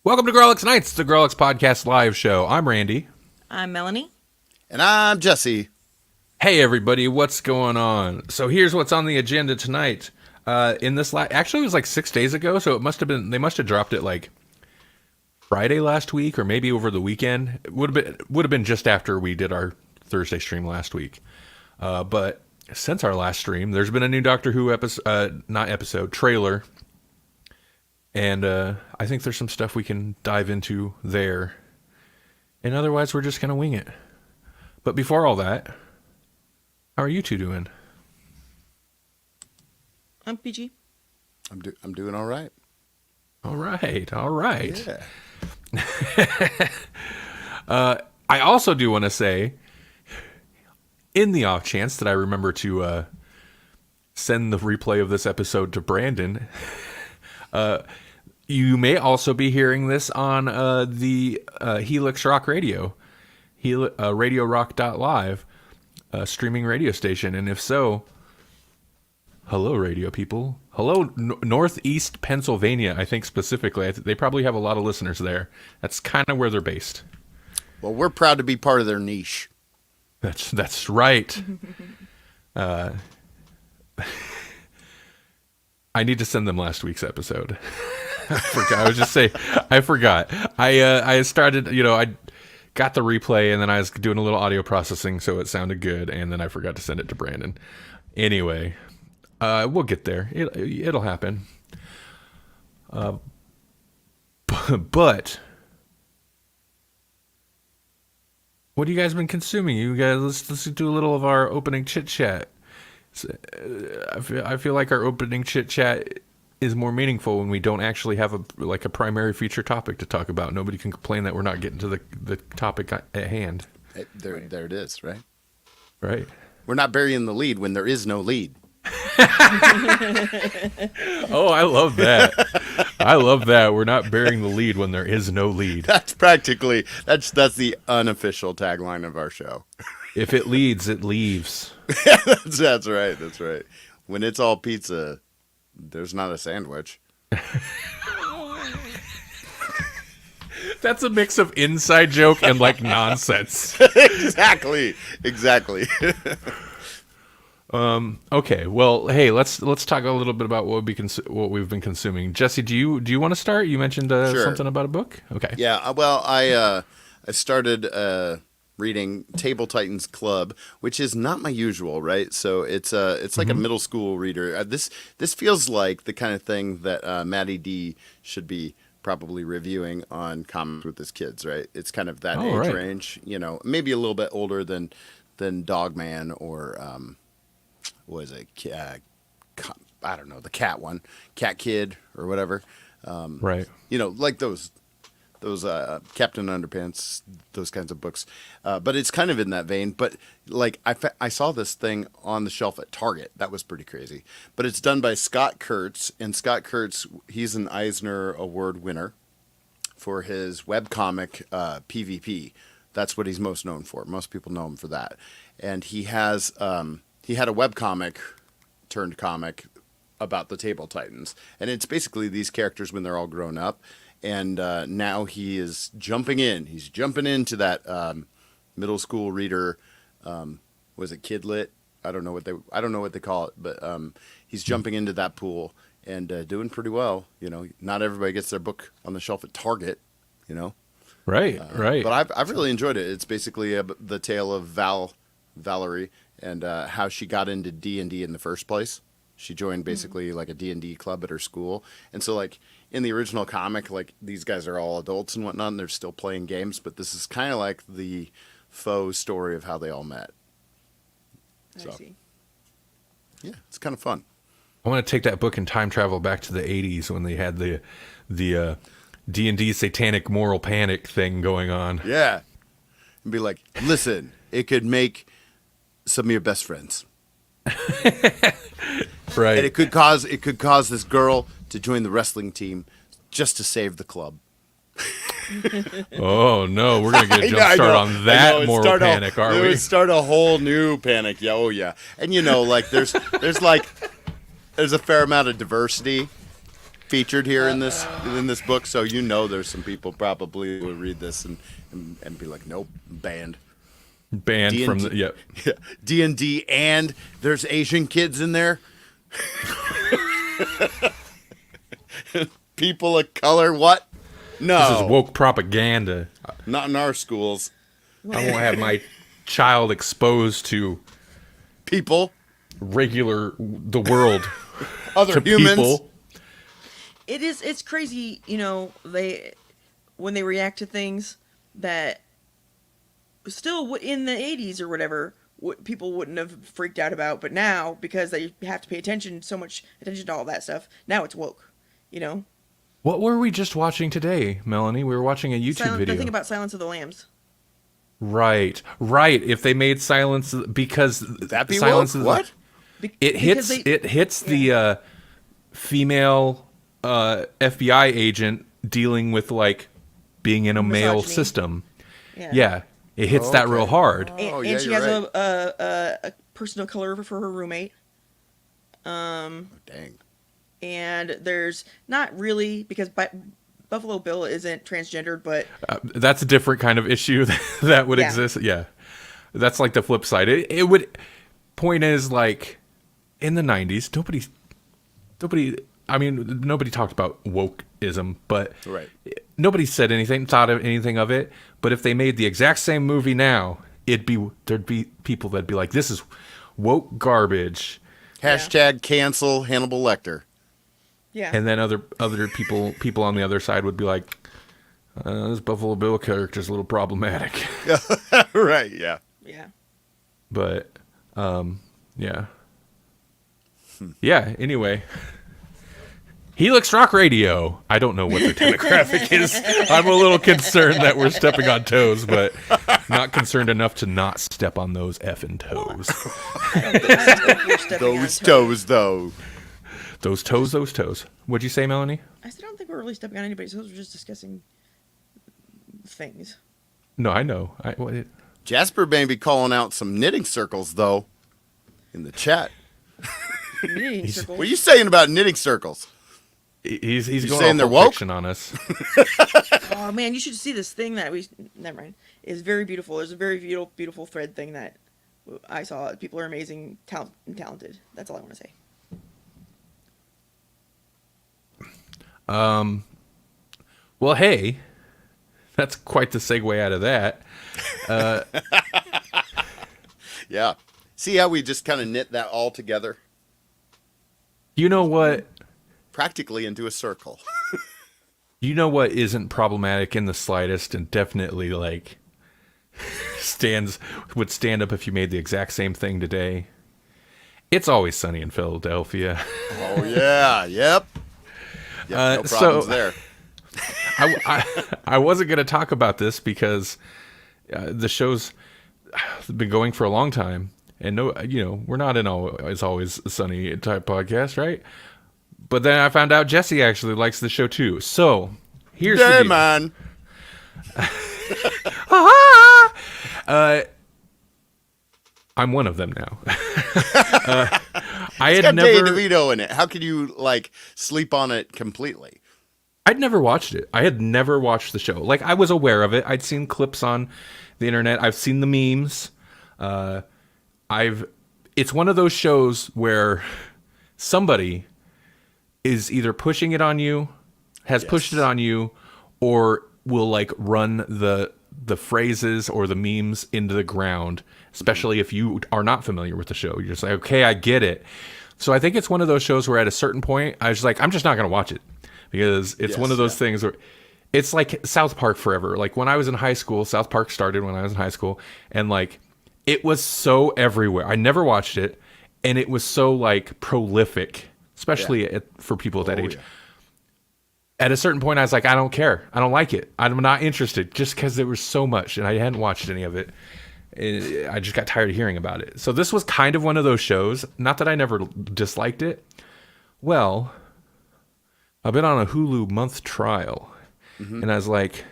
Welcome to Grawlix Nights, the Grawlix Podcast live show. I'm Randy. I'm Melanie. And I'm Jesse. Hey, everybody, what's going on? So here's what's on the agenda tonight. Actually, it was like 6 days ago, so they must have dropped it like Friday last week, or maybe over the weekend. It would have been just after we did our Thursday stream last week. But since our last stream, there's been a new Doctor Who trailer. And I think there's some stuff we can dive into there. And otherwise, we're just going to wing it. But before all that, how are you two doing? I'm PG. I'm doing all right. All right. Yeah. I also do want to say, in the off chance that I remember to send the replay of this episode to Brandon, you may also be hearing this on the Helix Rock Radio, RadioRock.live, streaming radio station. And if so, hello, radio people. Hello, Northeast Pennsylvania, I think specifically. They probably have a lot of listeners there. That's kind of where they're based. Well, we're proud to be part of their niche. That's right. I need to send them last week's episode. I forgot. I started, I got the replay and then I was doing a little audio processing so it sounded good, and then I forgot to send it to Brandon. Anyway, we'll get there. It'll happen. But what have you guys been consuming? You guys, let's do a little of our opening chit chat. I feel like our opening chit chat is more meaningful when we don't actually have a primary feature topic to talk about. Nobody can complain that we're not getting to the topic at hand. There it is, right? Right. We're not burying the lead when there is no lead. Oh, I love that. We're not burying the lead when there is no lead. That's the unofficial tagline of our show. If it leads, it leaves. That's right. When it's all pizza, there's not a sandwich. That's a mix of inside joke and nonsense. Exactly. Okay. Well, hey, let's talk a little bit about what we've been consuming. Jesse, do you want to start? You mentioned Sure. something about a book. Okay. Yeah. Well, I started reading Table Titans Club, which is not my usual, right? So it's like a middle school reader. This feels like the kind of thing that Maddie D should be probably reviewing on Comics with his kids, right? It's kind of that age range, maybe a little bit older than Dogman or what is it? I don't know, the cat one, Cat Kid or whatever. Right. Like those Captain Underpants, those kinds of books. But it's kind of in that vein. But I saw this thing on the shelf at Target. That was pretty crazy. But it's done by Scott Kurtz. And Scott Kurtz, he's an Eisner Award winner for his webcomic PvP. That's what he's most known for. Most people know him for that. And he had a webcomic turned comic about the Table Titans. And it's basically these characters when they're all grown up. And now he is jumping in. He's jumping into that middle school reader. Was it Kidlit? I don't know what they call it, but he's jumping into that pool and doing pretty well. Not everybody gets their book on the shelf at Target. Right. But I've really enjoyed it. It's basically the tale of Valerie and how she got into D&D in the first place. She joined basically like a D&D club at her school, and so in the original comic, these guys are all adults and whatnot, and they're still playing games, but this is kind of like the faux story of how they all met. I see. Yeah, it's kind of fun. I want to take that book and time travel back to the 80s when they had the D&D satanic moral panic thing going on. Yeah. And be like, listen, it could make some of your best friends. Right. And it could cause this girl to join the wrestling team just to save the club. Oh no, we're gonna get a jump start on that moral panic, are it we? would start a whole new panic. Yeah, oh yeah. And like there's a fair amount of diversity featured here in this book, so there's some people probably will read this and be like, nope, banned. Banned D&D, from the yep. Yeah, D&D, and there's Asian kids in there. People of color, what? No. This is woke propaganda. Not in our schools. I won't have my child exposed to People, the world, other to humans. people. It's crazy, when they react to things that still in the 80s or whatever, people wouldn't have freaked out about, but now, because they have to pay so much attention to all that stuff, now it's woke, What were we just watching today, Melanie? We were watching a YouTube video. The thing about Silence of the Lambs. Right. If they made Silence, because That be Silence woke? is What? it hits the female FBI agent dealing with like being in a male Misogyny. system. Yeah. Yeah, it hits that real hard. Oh, And yeah, she you're has right. a person of color for her roommate. Dang. And there's not really, because Buffalo Bill isn't transgendered, but That's a different kind of issue that would Yeah. exist. Yeah, that's like the flip side. It would. Point is, like, in the 90s, nobody talked about wokeism, but Right. nobody said anything, thought of anything of it. But if they made the exact same movie now, there'd be people that'd be like, "This is woke garbage," Hashtag cancel Hannibal Lecter. yeah. and then other people on the other side would be like, "This Buffalo Bill character's a little problematic," Right, yeah. Yeah. but yeah. Yeah. Anyway. Helix Rock Radio. I don't know what the demographic is. I'm a little concerned that we're stepping on toes, but not concerned enough to not step on those effing toes. I don't think we're stepping on Those toes, though. Those toes. What'd you say, Melanie? I still don't think we're really stepping on anybody's toes. We're just discussing things. No, I know. Jasper may be calling out some knitting circles, though, in the chat. Knitting circles. What are you saying about knitting circles? He's You going saying off they're Pulp woke? Fiction on us. Oh man, you should see this thing that never mind. It's very beautiful. There's a very beautiful thread thing that I saw. People are amazing, talented. That's all I want to say. Well, hey, that's quite the segue out of that. Yeah. See how we just kind of knit that all together? You know what? Practically into a circle. You know what isn't problematic in the slightest, and definitely like would stand up if you made the exact same thing today. It's Always Sunny in Philadelphia. Oh, yeah. Yep. No problems there. I wasn't going to talk about this because the show's been going for a long time, and we're not in It's Always Sunny type podcast, right? But then I found out Jesse actually likes the show too. So here's the Hey, deal. man. I'm one of them now. It's got Danny DeVito in it. How could you sleep on it completely? I'd never watched it. I had never watched the show. Like, I was aware of it. I'd seen clips on the internet. I've seen the memes. It's one of those shows where somebody is either pushing it on you, has pushed it on you, or will run the phrases or the memes into the ground, especially if you are not familiar with the show. You're just like, okay, I get it. So I think it's one of those shows where at a certain point, I was like, I'm just not going to watch it. Because it's one of those things where it's like South Park forever. Like when I was in high school, South Park started when I was in high school, and it was so everywhere. I never watched it, and it was so prolific, especially for people at that age. Yeah. At a certain point, I was like, I don't care. I don't like it. I'm not interested just because there was so much and I hadn't watched any of it. I just got tired of hearing about it. So this was kind of one of those shows. Not that I never disliked it. Well, I've been on a Hulu month trial, and I was like,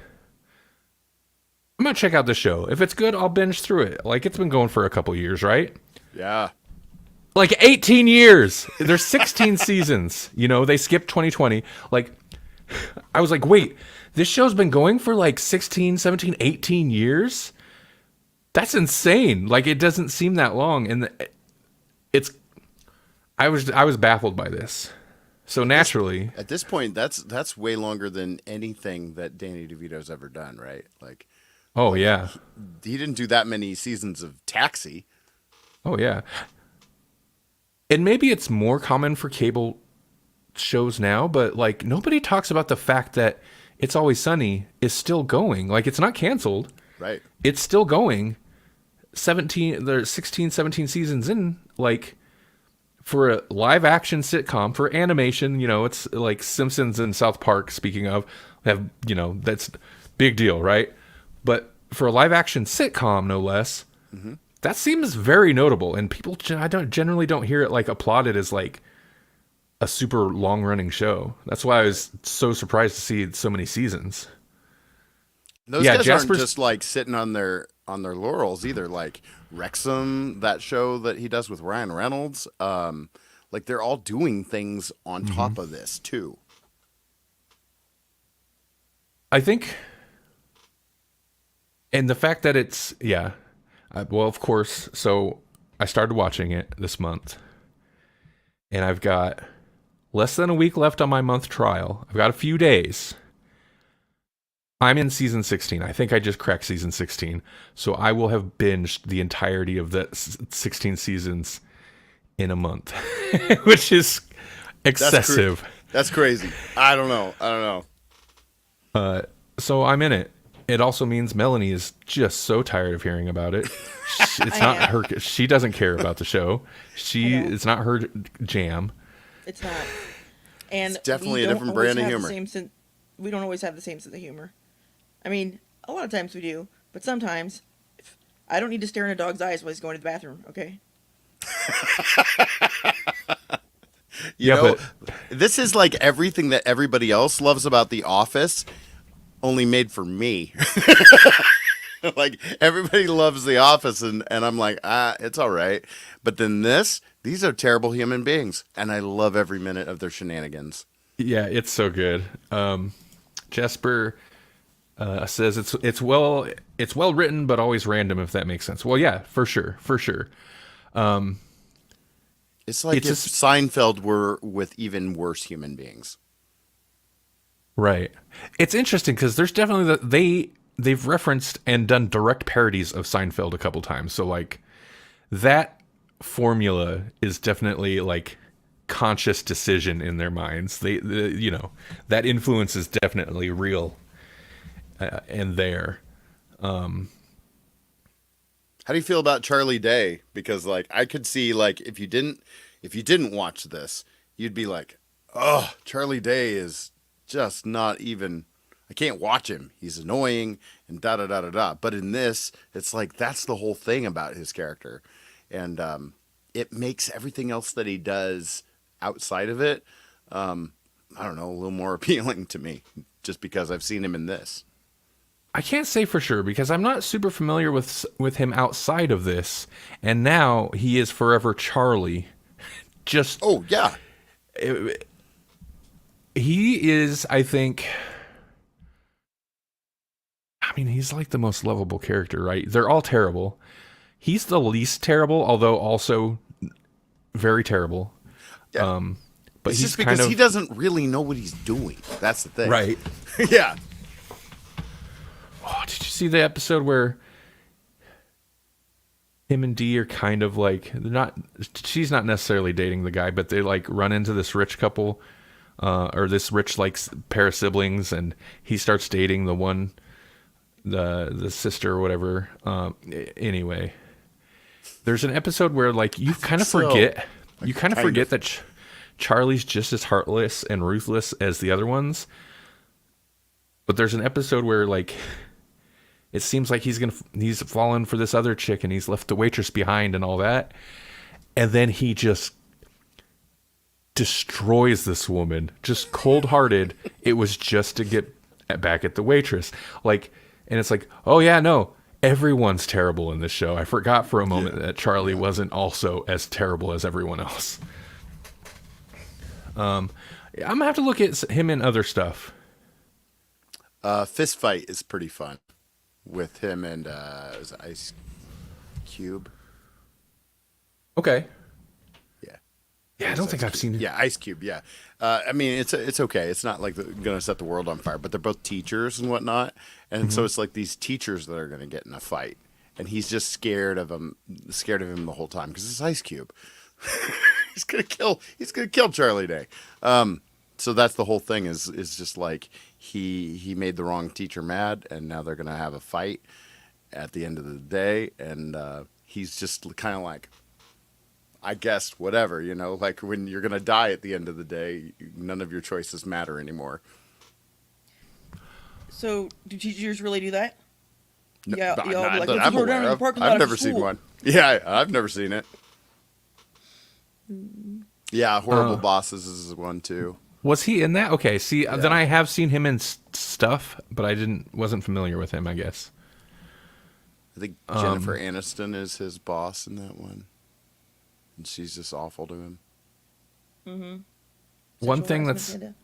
I'm gonna check out the show. If it's good, I'll binge through it. Like, it's been going for a couple years, right? Yeah. Like 18 years. There's 16 seasons. You know, they skipped 2020. Like, I was like, wait, this show's been going for like 16, 17, 18 years? That's insane. Like, it doesn't seem that long, and I was baffled by this. So naturally, At this point, that's way longer than anything that Danny DeVito's ever done, right? Like, oh yeah, he didn't do that many seasons of Taxi. oh yeah, and maybe it's more common for cable shows now, but like nobody talks about the fact that It's Always Sunny is still going. Like, it's not canceled. Right. It's still going. 17, there's 16, 17 seasons in. Like, for a live action sitcom, for animation, you know, it's like Simpsons and South Park, speaking of, have, you know, that's big deal, right? But for a live action sitcom, no less, that seems very notable. And people, I generally don't hear it like applauded as like a super long running show. That's why I was so surprised to see so many seasons. Those Yeah, guys Jasper's- aren't just like sitting on their laurels either. Like Wrexham, that show that he does with Ryan Reynolds, like they're all doing things on top of this too. I think, and the fact that it's, yeah, well, of course, so I started watching it this month, and I've got less than a week left on my month trial. I've got a few days. I'm in season 16. I think I just cracked season 16. So I will have binged the entirety of the 16 seasons in a month, which is excessive. That's crazy. I don't know. So I'm in it. It also means Melanie is just so tired of hearing about it. It's not her. She doesn't care about the show. It's not her jam. It's not. And It's definitely we a don't different always brand of have the humor. we don't always have the same sense of humor. I mean, a lot of times we do, but sometimes I don't need to stare in a dog's eyes while he's going to the bathroom, okay? You know, this is like everything that everybody else loves about The Office, only made for me. Like, everybody loves The Office, and I'm like, it's all right. But then these are terrible human beings, and I love every minute of their shenanigans. Yeah, it's so good. Jesper says it's well written, but always random, if that makes sense. Well, yeah, for sure. It's like It's if just- Seinfeld were with even worse human beings. Right. It's interesting because there's definitely they've referenced and done direct parodies of Seinfeld a couple times. So like that formula is definitely like conscious decision in their minds. They you know, that influence is definitely real and there. How do you feel about Charlie Day? Because like I could see like if you didn't watch this, you'd be like, oh, Charlie Day is just not even. I can't watch him. He's annoying and da da da da da. But in this, it's like that's the whole thing about his character, and it makes everything else that he does outside of it, I don't know, a little more appealing to me, just because I've seen him in this. I can't say for sure because I'm not super familiar with him outside of this, and now he is forever Charlie. Just Oh yeah, he is, I think. I mean, he's like the most lovable character, right? They're all terrible. He's the least terrible, although also very terrible. Yeah. But it's he's just because kind of, he doesn't really know what he's doing. That's the thing, right. Yeah. Oh, did you see the episode where him and Dee are kind of like she's not necessarily dating the guy, but they like run into this rich couple, or this rich like pair of siblings, and he starts dating the one, the sister or whatever. Anyway, there's an episode where like you kind of forget that Charlie's just as heartless and ruthless as the other ones. But there's an episode where like it seems like he's fallen for this other chick and he's left the waitress behind and all that. And then he just destroys this woman, just cold-hearted. It was just to get back at the waitress. Like, and it's like, oh yeah, no, everyone's terrible in this show. I forgot for a moment that Charlie wasn't also as terrible as everyone else. I'm gonna have to look at him in other stuff. Fist Fight is pretty fun with him and is it Ice Cube. Okay. Yeah. Yeah, I don't think I've seen it. Yeah, Ice Cube. Yeah, I mean it's okay. It's not like going to set the world on fire, but they're both teachers and whatnot, and so it's like these teachers that are going to get in a fight, and he's just scared of him the whole time because it's Ice Cube. He's gonna kill Charlie Day. So that's the whole thing is just like he made the wrong teacher mad, and now they're gonna have a fight at the end of the day, and he's just kind of like, I guess whatever, like when you're gonna die at the end of the day, none of your choices matter anymore. So, do teachers really do that? No, Yeah, not like, that let's I'm go down aware in the of. parking lot I've after never seen school. one. Yeah, I've never seen it. Yeah, horrible bosses is one too. Was he in that? Okay, see, then I have seen him in stuff, but I wasn't familiar with him, I guess. I think Jennifer Aniston is his boss in that one, and she's just awful to him. One Sexual thing harassment,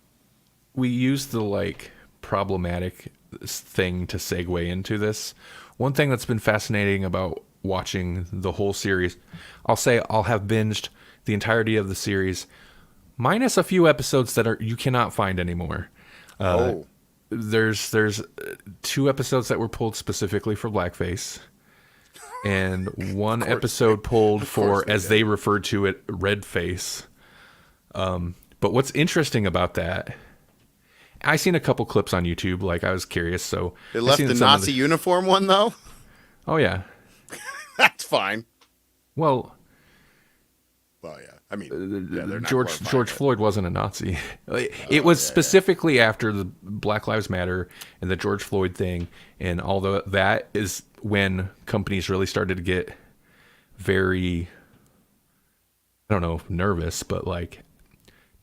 we use the like problematic thing to segue into this. One thing that's been fascinating about watching the whole series, I'll say I'll have binged the entirety of the series, minus a few episodes that you cannot find anymore. There's 2 episodes that were pulled specifically for blackface, and one episode pulled for, as they referred to it, red face. But what's interesting about that, I seen a couple clips on YouTube. Like I was curious, so They left the Nazi uniform one though. Oh yeah, That's fine. well. Well, yeah. I mean, they're not George glorifying it. Floyd wasn't a Nazi. It was specifically after the Black Lives Matter and the George Floyd thing, and although that is when companies really started to get very, I don't know, nervous, but like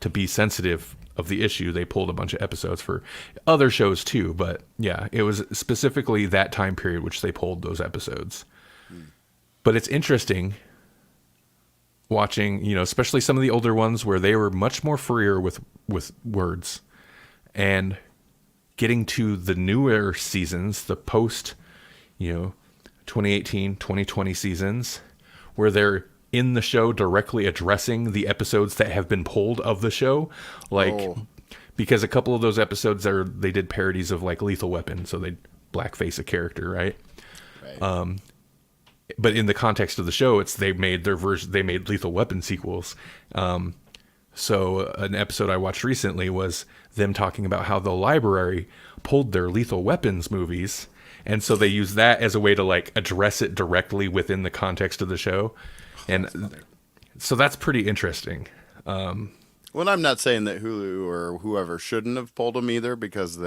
to be sensitive of the issue, they pulled a bunch of episodes for other shows too. But yeah, it was specifically that time period which they pulled those episodes. But it's interesting watching, especially some of the older ones where they were much more freer with words, and getting to the newer seasons, the post, 2018, 2020 seasons, where they're in the show directly addressing the episodes that have been pulled of the show. Like, because a couple of those episodes they did parodies of like Lethal Weapon. So they blackface a character, right? But in the context of the show, they made their version. They made Lethal Weapon sequels. So an episode I watched recently was them talking about how the library pulled their Lethal Weapons movies, and so they used that as a way to like address it directly within the context of the show, and so that's pretty interesting. Well, I'm not saying that Hulu or whoever shouldn't have pulled them either, because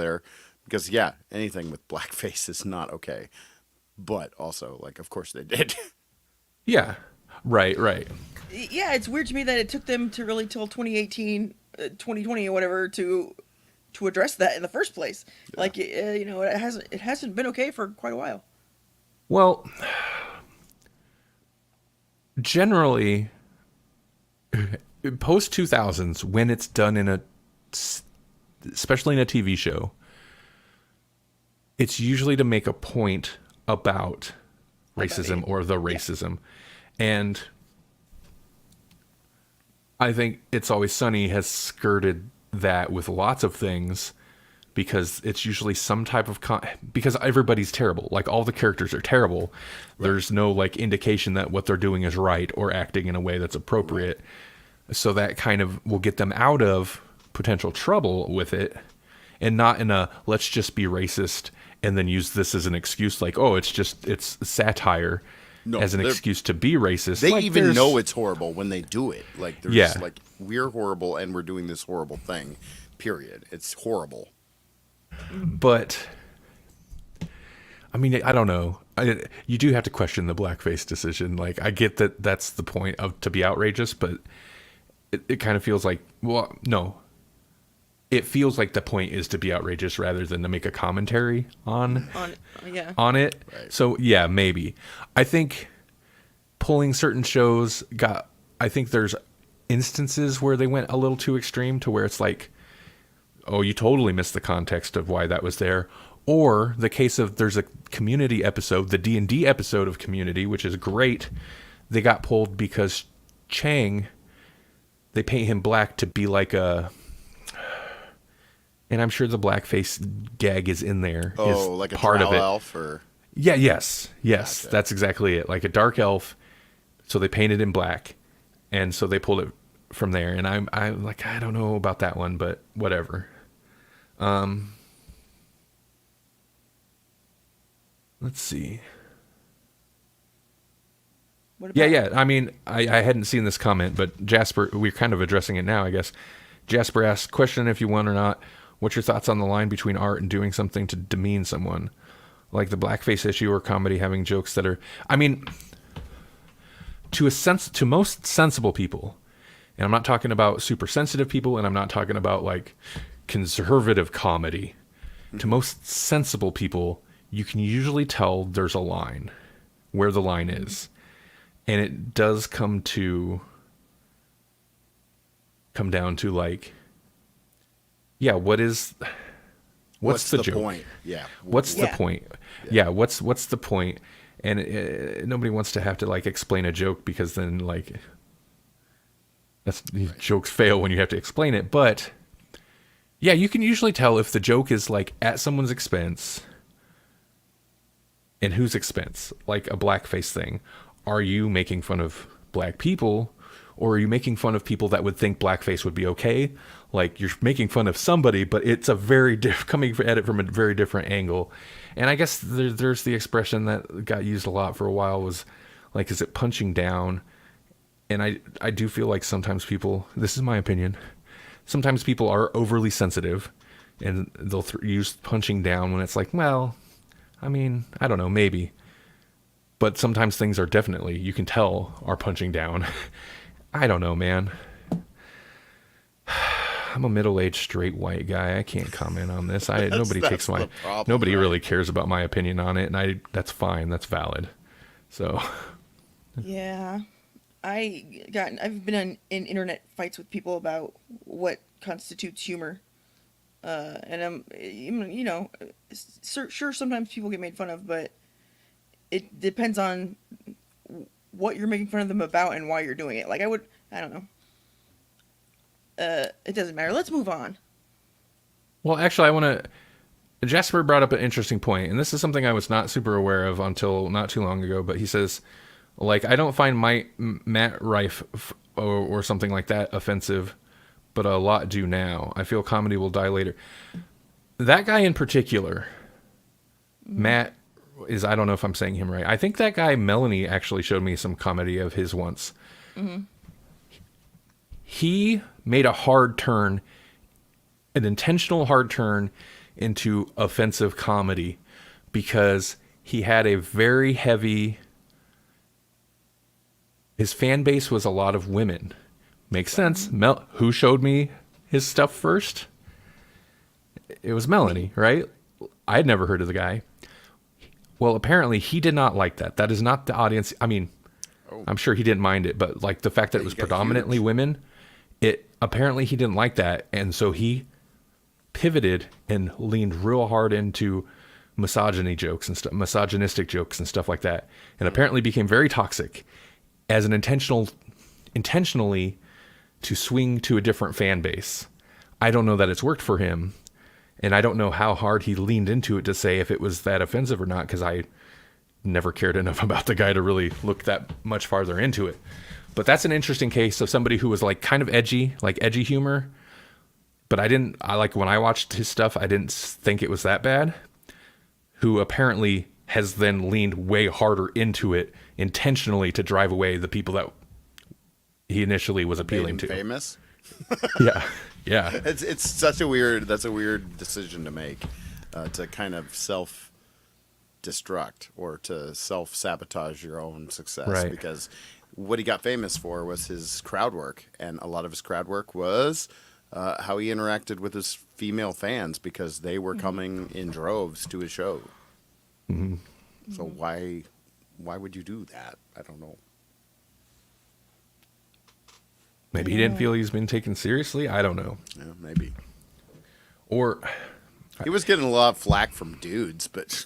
anything with blackface is not okay. But also, like, of course they did. Yeah, right. Yeah, it's weird to me that it took them to really till 2018, 2020 or whatever to address that in the first place. Yeah. Like, it hasn't been okay for quite a while. Well, generally, post 2000s, when it's done especially in a TV show, it's usually to make a point about racism or the racism. And I think It's Always Sunny has skirted that with lots of things, because it's usually some type of because everybody's terrible. Like, all the characters are terrible. Right. There's no like indication that what they're doing is right or acting in a way that's appropriate. Right. So that kind of will get them out of potential trouble with it, and not in a let's just be racist and then use this as an excuse, like, oh, it's satire as an excuse to be racist. They like, even know it's horrible when they do it. Like, they're just like, we're horrible and we're doing this horrible thing, period. It's horrible. But I mean, I don't know. You do have to question the blackface decision. Like, I get that that's the point of to be outrageous, but it kind of feels like, well, no. It feels like the point is to be outrageous rather than to make a commentary on Yeah. on it. Right. So yeah, maybe. I think pulling certain shows I think there's instances where they went a little too extreme to where it's like, oh, you totally missed the context of why that was there. Or the case of there's a Community episode, the D&D episode of Community, which is great. They got pulled because Chang, they paint him black to be like a, and I'm sure the blackface gag is in there. Oh, is like a part of drow it. elf or Yeah, yes. Gotcha. That's exactly it. Like a dark elf, so they painted him black, and so they pulled it from there. And I'm like, I don't know about that one, but whatever. Let's see. What Yeah, about- yeah. I mean, I hadn't seen this comment, but Jasper, we're kind of addressing it now, I guess. Jasper asks, question if you want or not, what's your thoughts on the line between art and doing something to demean someone? Like the blackface issue or comedy having jokes that are, I mean, to most sensible people, and I'm not talking about super sensitive people, and I'm not talking about like conservative comedy. To most sensible people, you can usually tell there's a line, where the line is. And it does come down to like, yeah, what's the joke? point? Yeah. What's the Yeah. point? Yeah, what's the point? And nobody wants to have to like explain a joke because then like jokes fail when you have to explain it. But yeah, you can usually tell if the joke is like at someone's expense and whose expense, like a blackface thing. Are you making fun of black people, or are you making fun of people that would think blackface would be okay? Like you're making fun of somebody, but it's a very coming at it from a very different angle. And I guess there's the expression that got used a lot for a while was like, is it punching down? And I do feel like sometimes people, this is my opinion, sometimes people are overly sensitive and they'll use punching down when it's like, well, I mean, I don't know, maybe. But sometimes things are definitely, you can tell, are punching down. I don't know, man. I'm a middle-aged straight white guy. I can't comment on this. Nobody that's the problem, nobody right? really cares about my opinion on it, and that's fine. That's valid. So, Yeah, I've been in internet fights with people about what constitutes humor, and sure sometimes people get made fun of, but it depends on what you're making fun of them about and why you're doing it. Like I don't know. It doesn't matter. Let's move on. well, actually, I want to. Jasper brought up an interesting point, and this is something I was not super aware of until not too long ago. But he says, like, I don't find Matt Rife or something like that offensive, but a lot do now. I feel comedy will die later. That guy in particular, Matt is, I don't know if I'm saying him right. I think that guy Melanie actually showed me some comedy of his once. Mm-hmm. He made a hard turn, an intentional hard turn into offensive comedy because he had a very heavy, his fan base was a lot of women. Makes sense. Who showed me his stuff first? It was Melanie, right? I had never heard of the guy. Well, apparently he did not like that. That is not the audience. I mean, I'm sure he didn't mind it, but like the fact that it was got predominantly huge. women, apparently he didn't like that. And so he pivoted and leaned real hard into misogyny jokes and stuff, misogynistic jokes and stuff like that. And apparently became very toxic as an intentionally to swing to a different fan base. I don't know that it's worked for him. And I don't know how hard he leaned into it to say if it was that offensive or not, because I never cared enough about the guy to really look that much farther into it. But that's an interesting case of somebody who was like kind of edgy, like edgy humor. But I like when I watched his stuff, I didn't think it was that bad. Who apparently has then leaned way harder into it intentionally to drive away the people that he initially was appealing Made him to. famous. Yeah. Yeah. It's such a weird. That's a weird decision to make. to kind of self-destruct or to self-sabotage your own success. Right. Because what he got famous for was his crowd work, and a lot of his crowd work was how he interacted with his female fans because they were coming in droves to his show. Mm-hmm. So why would you do that? I don't know. Maybe he didn't feel he's been taken seriously. I don't know. Yeah, maybe. Or He was getting a lot of flack from dudes, but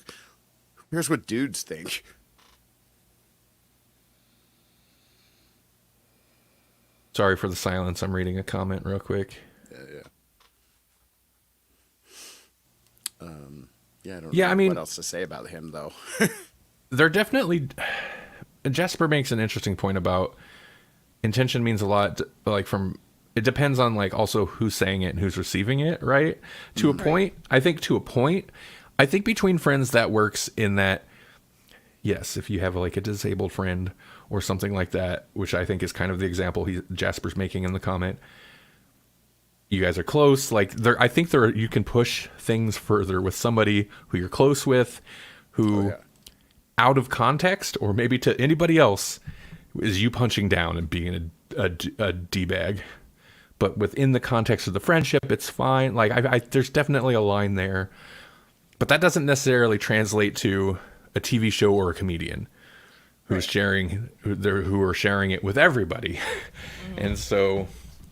here's what dudes think. sorry for the silence. I'm reading a comment real quick. Yeah. I don't Yeah, know I mean- what else to say about him, though. They're definitely. Jasper makes an interesting point about intention means a lot. Like it depends on like also who's saying it and who's receiving it, right? To a point, I think. To a point, I think between friends that works in that. Yes, if you have like a disabled friend or something like that, which I think is kind of the example Jasper's making in the comment. You guys are close. Like I think you can push things further with somebody who you're close with, who out of context or maybe to anybody else is you punching down and being a D-bag. But within the context of the friendship, it's fine. Like there's definitely a line there, but that doesn't necessarily translate to a TV show or a comedian who's who are sharing it with everybody. And so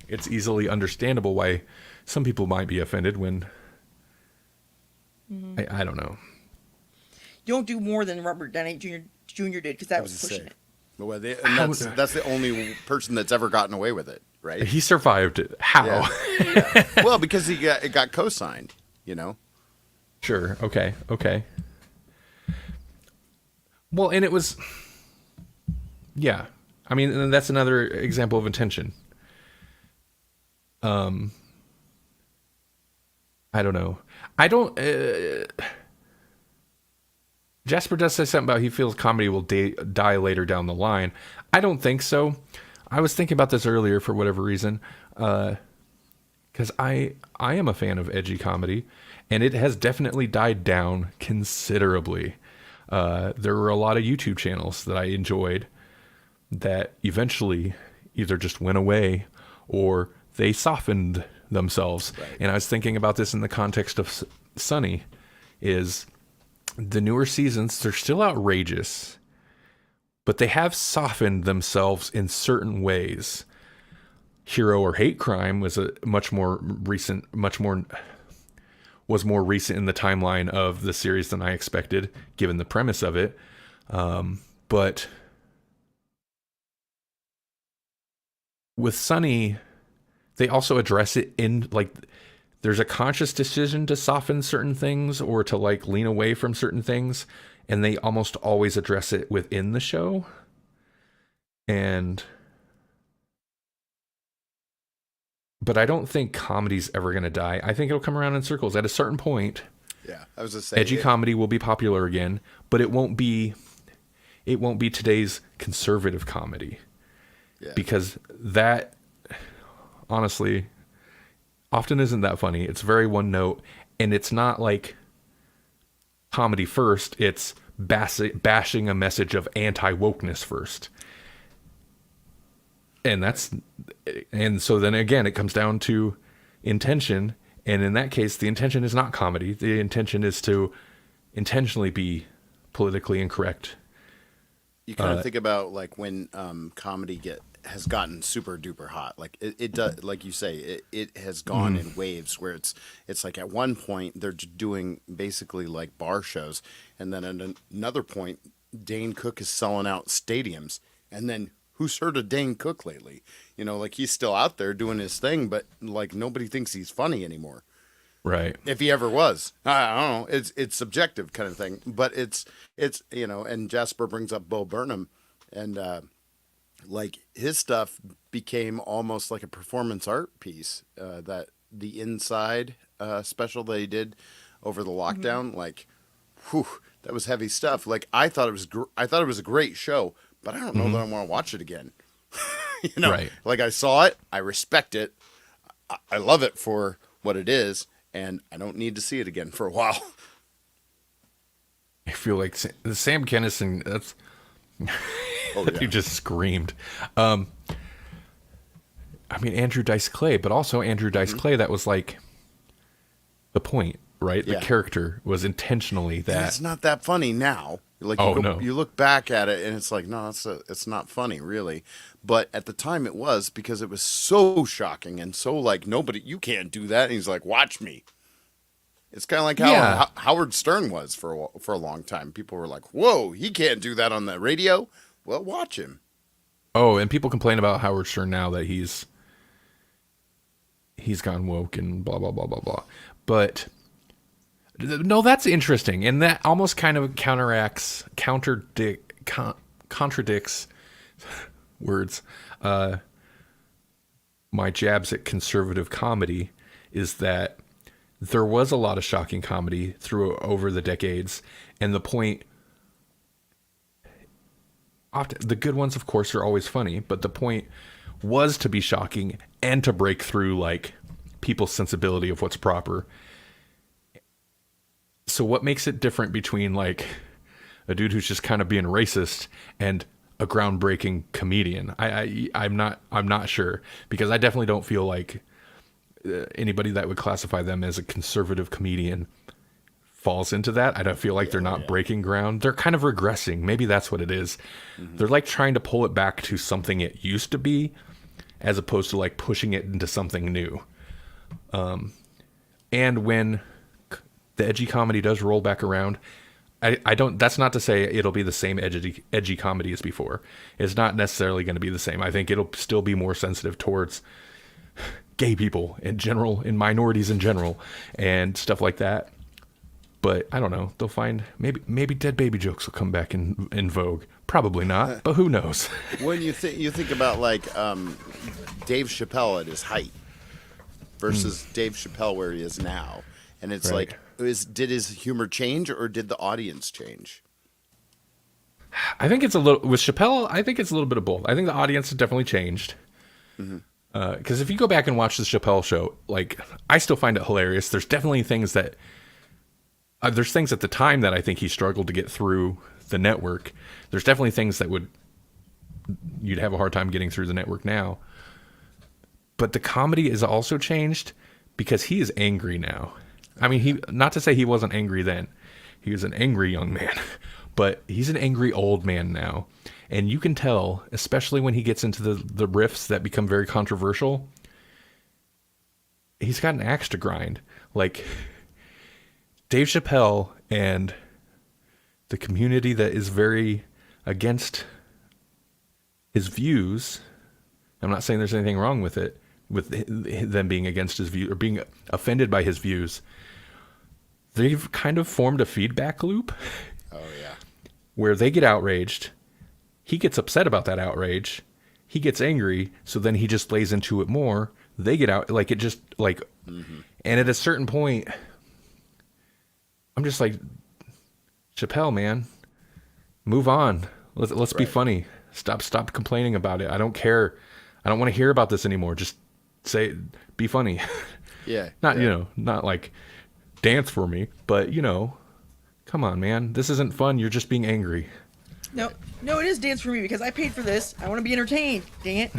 it's easily understandable why some people might be offended when I don't know. You don't do more than Robert Downey Jr. did because that was pushing it. Well, that's the only person that's ever gotten away with it, right? He survived it. How? Yeah. Well, because it got co-signed, you know? Sure. Okay. Well, and it was, yeah. I mean, and that's another example of intention. I don't know. Jasper does say something about he feels comedy will die later down the line. I don't think so. I was thinking about this earlier for whatever reason, because I am a fan of edgy comedy, and it has definitely died down considerably. There were a lot of YouTube channels that I enjoyed that eventually either just went away or they softened themselves. Right. And I was thinking about this in the context of Sunny, is the newer seasons, they're still outrageous, but they have softened themselves in certain ways. Hero or Hate Crime was more recent in the timeline of the series than I expected, given the premise of it. But with Sunny, they also address it in like there's a conscious decision to soften certain things or to like lean away from certain things, and they almost always address it within the show. But I don't think comedy's ever going to die. I think it'll come around in circles at a certain point. Yeah, I was just saying, edgy comedy will be popular again, but it won't be today's conservative comedy. Yeah. Because that honestly often isn't that funny. It's very one note, and it's not like comedy first. It's bashing a message of anti-wokeness first. And so then again, it comes down to intention. And in that case, the intention is not comedy. The intention is to intentionally be politically incorrect. You kind of think about like when comedy has gotten super duper hot. Like it does, like you say, it has gone in waves where it's like at one point they're doing basically like bar shows, and then at another point Dane Cook is selling out stadiums, and then who's heard of Dane Cook lately? You know, like he's still out there doing his thing, but like nobody thinks he's funny anymore. Right. If he ever was. I don't know. It's subjective kind of thing. But it's you know, and Jasper brings up Bo Burnham, and like his stuff became almost like a performance art piece. That the Inside special that he did over the lockdown, like, whew, that was heavy stuff. Like I thought it was a great show, but I don't know that I want to watch it again. You know, right. Like I saw it, I respect it, I love it for what it is, and I don't need to see it again for a while. feel like Sam Kinison, that's Oh, that yeah. dude just screamed. I mean, Andrew Dice Clay, but also Andrew Dice Clay, that was like the point, right? Yeah. The character was intentionally And that. it's not that funny now. Like Oh, no. you look back at it and it's like, no, it's not funny really. But at the time it was, because it was so shocking and so like you can't do that. And he's like, watch me. It's kind of like how Yeah. Howard Stern was for a long time. People were like, whoa, he can't do that on the radio. Well, watch him. Oh, and people complain about Howard Stern now that he's gone woke and blah blah blah blah blah. But no, that's interesting, and that almost kind of contradicts words. My jabs at conservative comedy is that there was a lot of shocking comedy over the decades, and the point. Often, the good ones, of course, are always funny, but the point was to be shocking and to break through like people's sensibility of what's proper. So what makes it different between like a dude who's just kind of being racist and a groundbreaking comedian? I'm not sure, because I definitely don't feel like anybody that would classify them as a conservative comedian falls into that. I don't feel like they're not breaking ground. They're kind of regressing. Maybe that's what it is. They're like trying to pull it back to something it used to be, as opposed to like pushing it into something new. And when the edgy comedy does roll back around, I don't, that's not to say it'll be the same edgy comedy as before. It's not necessarily going to be the same. I think it'll still be more sensitive towards gay people in general, and minorities in general, and stuff like that. But I don't know. They'll find maybe dead baby jokes will come back in vogue. Probably not, but who knows? When you think about like Dave Chappelle at his height versus Dave Chappelle where he is now, and it's Right. like, did his humor change or did the audience change? I think it's a little with Chappelle. I think it's a little bit of both. I think the audience has definitely changed. Because if you go back and watch the Chappelle show, like I still find it hilarious. There's definitely things that there's things at the time that I think he struggled to get through the network. There's definitely things that you'd have a hard time getting through the network now. But the comedy is also changed because he is angry now. I mean, not to say he wasn't angry then. He was an angry young man, but he's an angry old man now. And you can tell, especially when he gets into the riffs that become very controversial, he's got an axe to grind. Like Dave Chappelle and the community that is very against his views. I'm not saying there's anything wrong with it, with them being against his view or being offended by his views. They've kind of formed a feedback loop. Oh yeah. Where they get outraged, he gets upset about that outrage, he gets angry, so then he just lays into it more. They get out, like it just like, and at a certain point, I'm just like, Chappelle, man, move on. Let's be funny. Stop complaining about it. I don't care. I don't want to hear about this anymore. Just be funny. Yeah. Not like dance for me, but come on, man. This isn't fun. You're just being angry. No, it is dance for me because I paid for this. I want to be entertained. Dang it.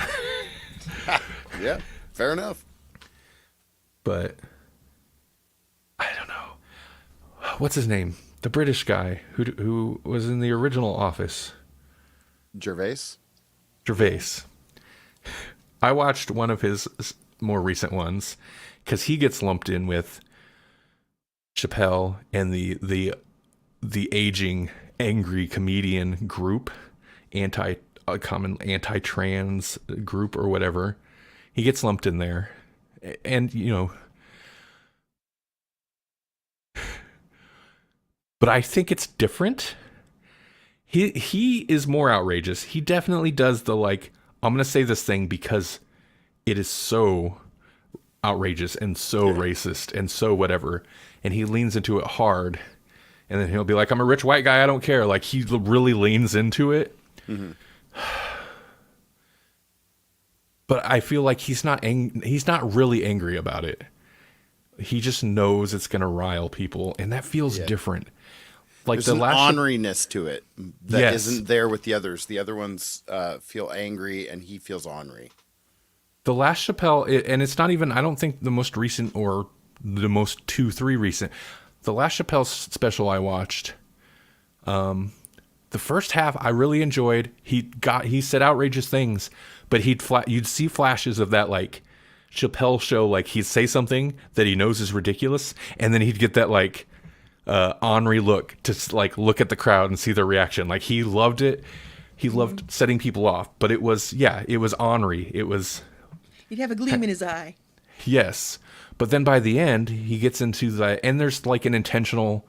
Yeah. Fair enough. But I don't know. What's his name? The British guy who was in the original Office. Gervais. I watched one of his more recent ones because he gets lumped in with Chappelle and the aging angry comedian group, anti-trans group or whatever. He gets lumped in there, and but I think it's different. He is more outrageous. He definitely does the like, I'm gonna say this thing because it is so outrageous and so racist and so whatever, and he leans into it hard, and then he'll be like, I'm a rich white guy, I don't care. Like he really leans into it. But I feel like he's not really angry about it. He just knows it's gonna rile people, and that feels different. like There's the an last orneriness to it that Yes. not there with the others. The other ones feel angry, and he feels ornery. the last Chappelle, and it's not even, I don't think the most recent or the most 2-3 recent. The last Chappelle special I watched, the first half I really enjoyed. He said outrageous things, but you'd see flashes of that like Chappelle show, like he'd say something that he knows is ridiculous, and then he'd get that like ornery look to like look at the crowd and see their reaction. Like he loved it. He loved setting people off, but it was ornery. It was He'd have a gleam in his eye. yes. But then by the end, he gets into and there's like an intentional,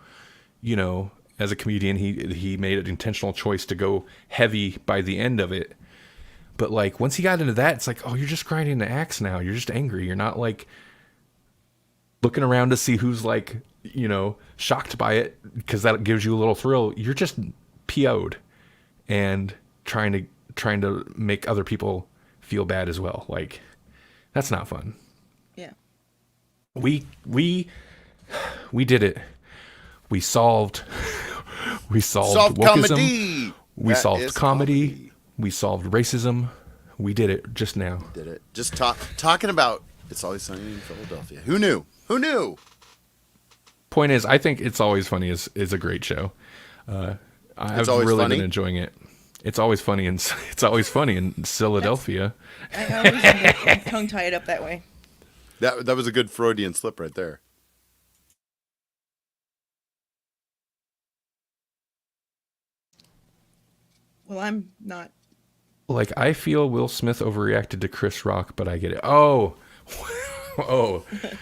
as a comedian, he made an intentional choice to go heavy by the end of it. But like once he got into that, it's like, oh, you're just grinding the axe now. You're just angry. You're not like looking around to see who's like, shocked by it because that gives you a little thrill. You're just PO'd and trying to make other people feel bad as well. Like that's not fun. Yeah. We did it. We solved Solved wokeism. comedy. We That solved is comedy. We solved racism. We did it just now. Did it? Just talking about It's Always Sunny in Philadelphia. Who knew? Who knew? Point is, I think It's Always Funny is a great show. I've Always really funny? been enjoying it. It's always funny and it's always funny in Philadelphia. I always end up tongue tie it up that way. That was a good Freudian slip right there. Well, I'm not. Like I feel Will Smith overreacted to Chris Rock, but I get it. Oh, oh, I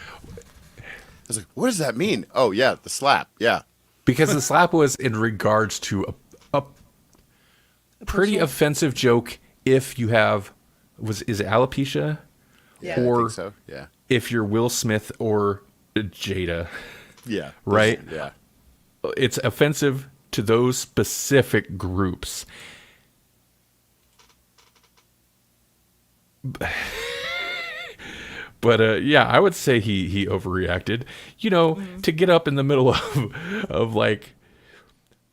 was like, what does that mean? Oh, yeah, the slap. Yeah. because the slap was in regards to a pretty personal- offensive joke. If you have is it alopecia? Yeah. I Or think so. Yeah. if you're Will Smith or Jada, Yeah. Right? Yeah. it's offensive to those specific groups. But yeah, I would say he overreacted. To get up in the middle of like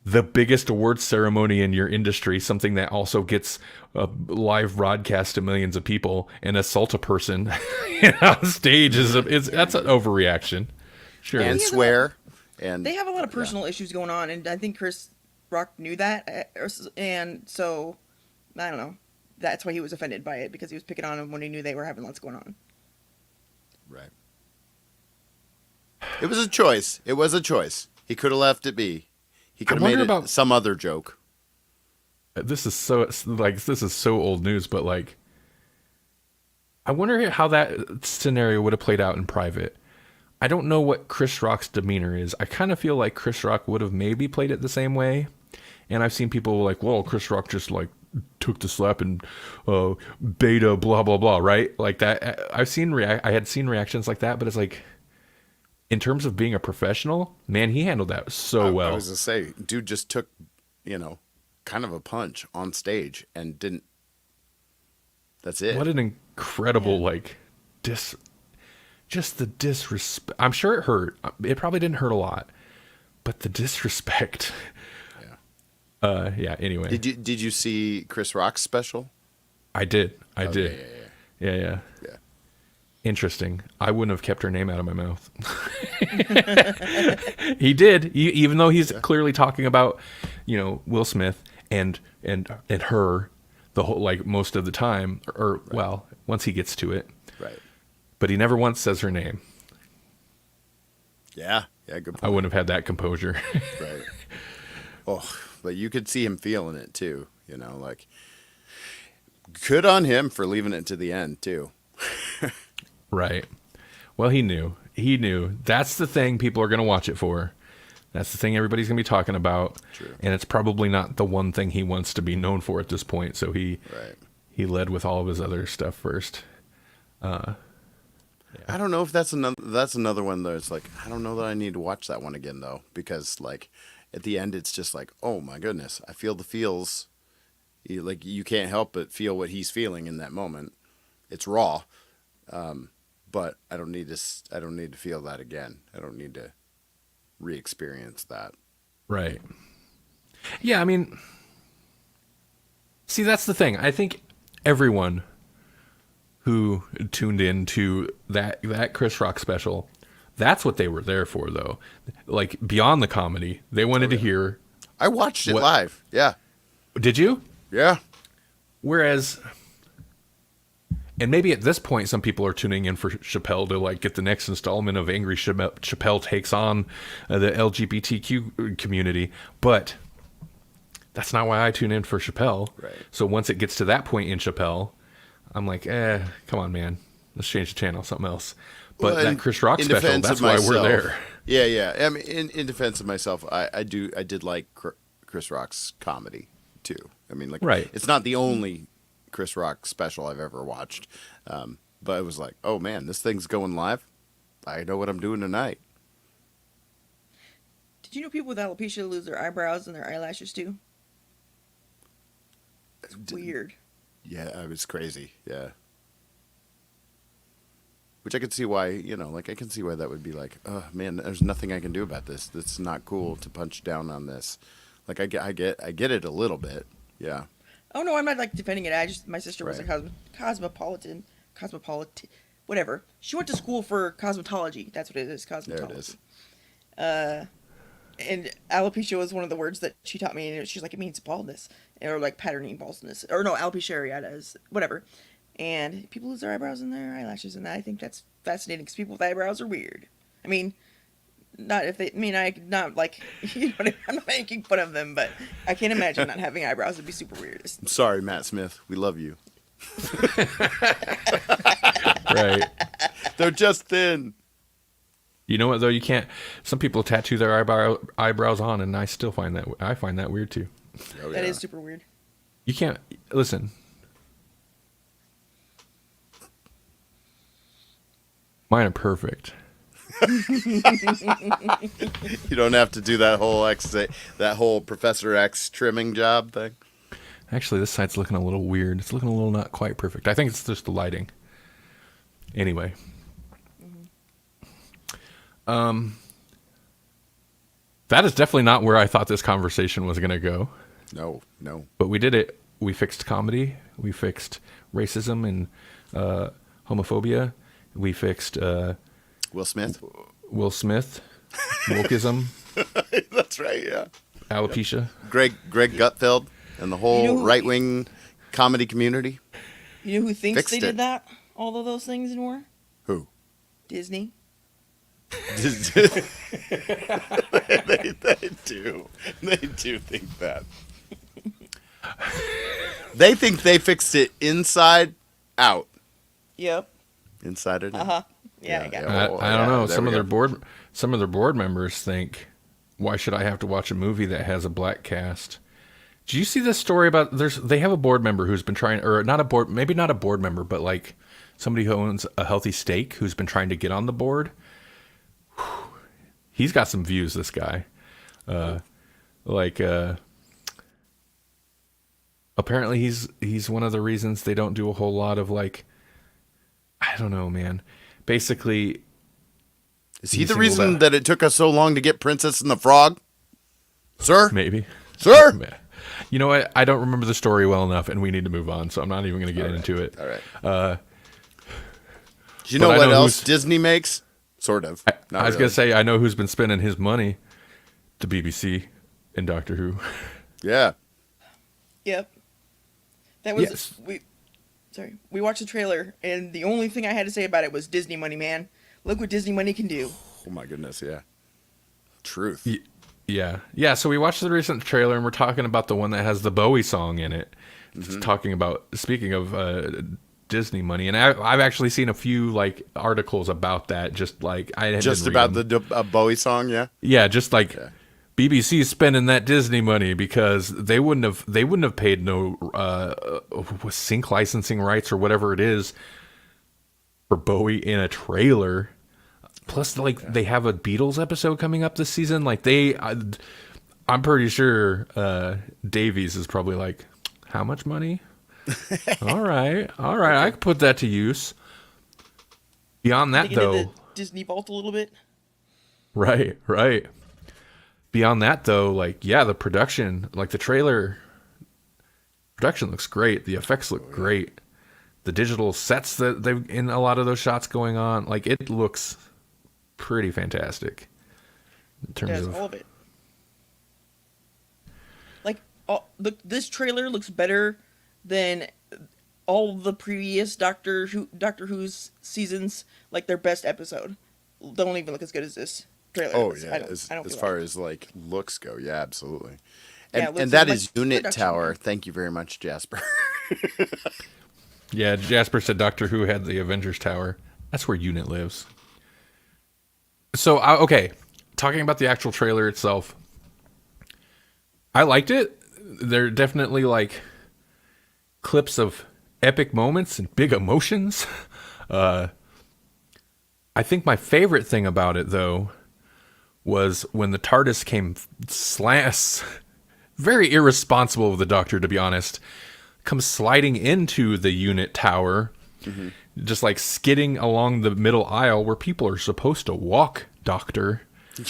the biggest awards ceremony in your industry, something that also gets a live broadcast to millions of people, and assault a person on stage that's an overreaction. Sure. And He has swear. And They have a lot of personal issues going on, and I think Chris Rock knew that, and so I don't know. That's why he was offended by it, because he was picking on him when he knew they were having lots going on. Right. It was a choice. It was a choice. He could have left it be. He could have made it some other joke. This is so old news, but like, I wonder how that scenario would have played out in private. I don't know what Chris Rock's demeanor is. I kind of feel like Chris Rock would have maybe played it the same way. And I've seen people like, well, Chris Rock just like took the slap and beta blah blah blah, right? Like that. I had seen reactions like that, but it's like, in terms of being a professional, man, he handled that so well. I was gonna say, dude just took, kind of a punch on stage and didn't. That's it. What an incredible just the disrespect. I'm sure it hurt. It probably didn't hurt a lot, but the disrespect. Yeah. Anyway, Did you see Chris Rock's special? I did. I did. Yeah. Yeah. Interesting. I wouldn't have kept her name out of my mouth. He did, even though he's clearly talking about, Will Smith and her, the whole most of the time, or well, once he gets to it. Right. But he never once says her name. Yeah. Good point. I wouldn't have had that composure. Right. Oh, but you could see him feeling it too. Good on him for leaving it to the end too. Right. Well, he knew. That's the thing people are going to watch it for. That's the thing everybody's going to be talking about. True. And it's probably not the one thing he wants to be known for at this point. So he led with all of his other stuff first. I don't know if that's another one though. It's like, I don't know that I need to watch that one again though, because at the end it's just like, oh my goodness, I feel the feels. You can't help but feel what he's feeling in that moment. It's raw, but I don't need to feel that again. I don't need to re-experience that. Right. Yeah, I mean, see, that's the thing. I think everyone who tuned in to that Chris Rock special, that's what they were there for, though. Like, beyond the comedy, they wanted to hear. I watched it What- live. Yeah. Did you? Yeah. Whereas, and maybe at this point, some people are tuning in for Chappelle to like get the next installment of Angry Chappelle takes on the LGBTQ community, but that's not why I tune in for Chappelle. Right. So once it gets to that point in Chappelle, I'm like, come on, man, let's change the channel, something else. But Well, that Chris Rock in special, defense that's of why we're myself- there. Yeah, yeah. I mean, in defense of myself, I did like Chris Rock's comedy too. I mean, like, Right. it's not the only Chris Rock special I've ever watched, but it was like, oh man, this thing's going live. I know what I'm doing tonight. Did you know people with alopecia lose their eyebrows and their eyelashes too? It's weird. Yeah, it was crazy. Yeah. Which I could see why, like I can see why that would be like, oh man, there's nothing I can do about this. It's not cool to punch down on this. Like I get it a little bit. Yeah. Oh no, I'm not like defending it. My sister was Right. a cosmopolitan, whatever. She went to school for cosmetology. That's what it is, cosmetology. There it is. And alopecia was one of the words that she taught me, and she's like, it means baldness, or like patterning baldness, or no, alopecia areata is whatever. And people lose their eyebrows and their eyelashes, and I think that's fascinating because people with eyebrows are weird. I mean, not if they, I mean, I not like, I'm not making fun of them, but I can't imagine not having eyebrows. It'd be super weird. I'm sorry, Matt Smith. We love you. Right. They're just thin. You know what though? You can't. Some people tattoo their eyebrows on, and I still find that weird too. Oh, That yeah. is super weird. You can't listen. Mine are perfect. You don't have to do that whole Professor X trimming job thing. Actually, this side's looking a little weird. It's looking a little not quite perfect. I think it's just the lighting. Anyway. That is definitely not where I thought this conversation was going to go. No. But we did it. We fixed comedy. We fixed racism and homophobia. We fixed Will Smith. Will Smith, wokeism, That's right. Yeah. alopecia. Greg Gutfeld and the whole You know who- right-wing comedy community. You know who thinks Fixed they it. did that? All of those things and more? Who? Disney. they do. They do think that. They think they fixed it inside out. Yep. Inside it. Uh-huh. Yeah, I got it. I don't know. there Some we of their go. board members think, why should I have to watch a movie that has a black cast? Did you see this story about they have a board member who's been trying, or maybe not a board member, but like somebody who owns a healthy steak who's been trying to get on the board. He's got some views, this guy. Apparently he's one of the reasons they don't do a whole lot of like, I don't know, man. Basically, Is he He the singled reason out- that it took us so long to get Princess and the Frog? Sir? maybe. Sir? You know what? I don't remember the story well enough, and we need to move on, so I'm not even going to get into it. All right. Do you but know I what know else who's- Disney makes? Sort of. Not I was really. going to say, I know who's been spending his money. The BBC and Doctor Who. Yeah. Yep. That was Yes. we watched the trailer, and the only thing I had to say about it was Disney money, man. Look what Disney money can do. Oh my goodness, yeah. Truth. Yeah. So we watched the recent trailer, and we're talking about the one that has the Bowie song in it. It's talking about, speaking of Disney money, and I've actually seen a few like articles about that. Just like I had Just been reading about them. the Bowie song, yeah? Yeah, just like Yeah. BBC spending that Disney money because they wouldn't have paid no sync licensing rights or whatever it is for Bowie in a trailer. Plus, like they have a Beatles episode coming up this season. Like I'm pretty sure Davies is probably like, how much money? all right, I could put that to use. Beyond that, Dig into though, the Disney vault a little bit. right. beyond that, though, like, yeah, the production, like the trailer production looks great. The effects look great. The digital sets that they've in a lot of those shots going on, like, it looks pretty fantastic in terms Yes, of all of it. Like, this trailer looks better than all the previous Doctor Who's seasons. Like their best episode don't even look as good as this trailer. Oh does. yeah, I don't as feel far like. as like looks go, yeah, absolutely. Yeah, And that like is Unit production. Tower. Thank you very much, Jasper. yeah. Jasper said Doctor Who had the Avengers Tower. That's where Unit lives. So okay, talking about the actual trailer itself, I liked it. There are definitely like clips of epic moments and big emotions. I think my favorite thing about it, though, was when the TARDIS came very irresponsible of the Doctor, to be honest, comes sliding into the Unit Tower, just like skidding along the middle aisle where people are supposed to walk, Doctor.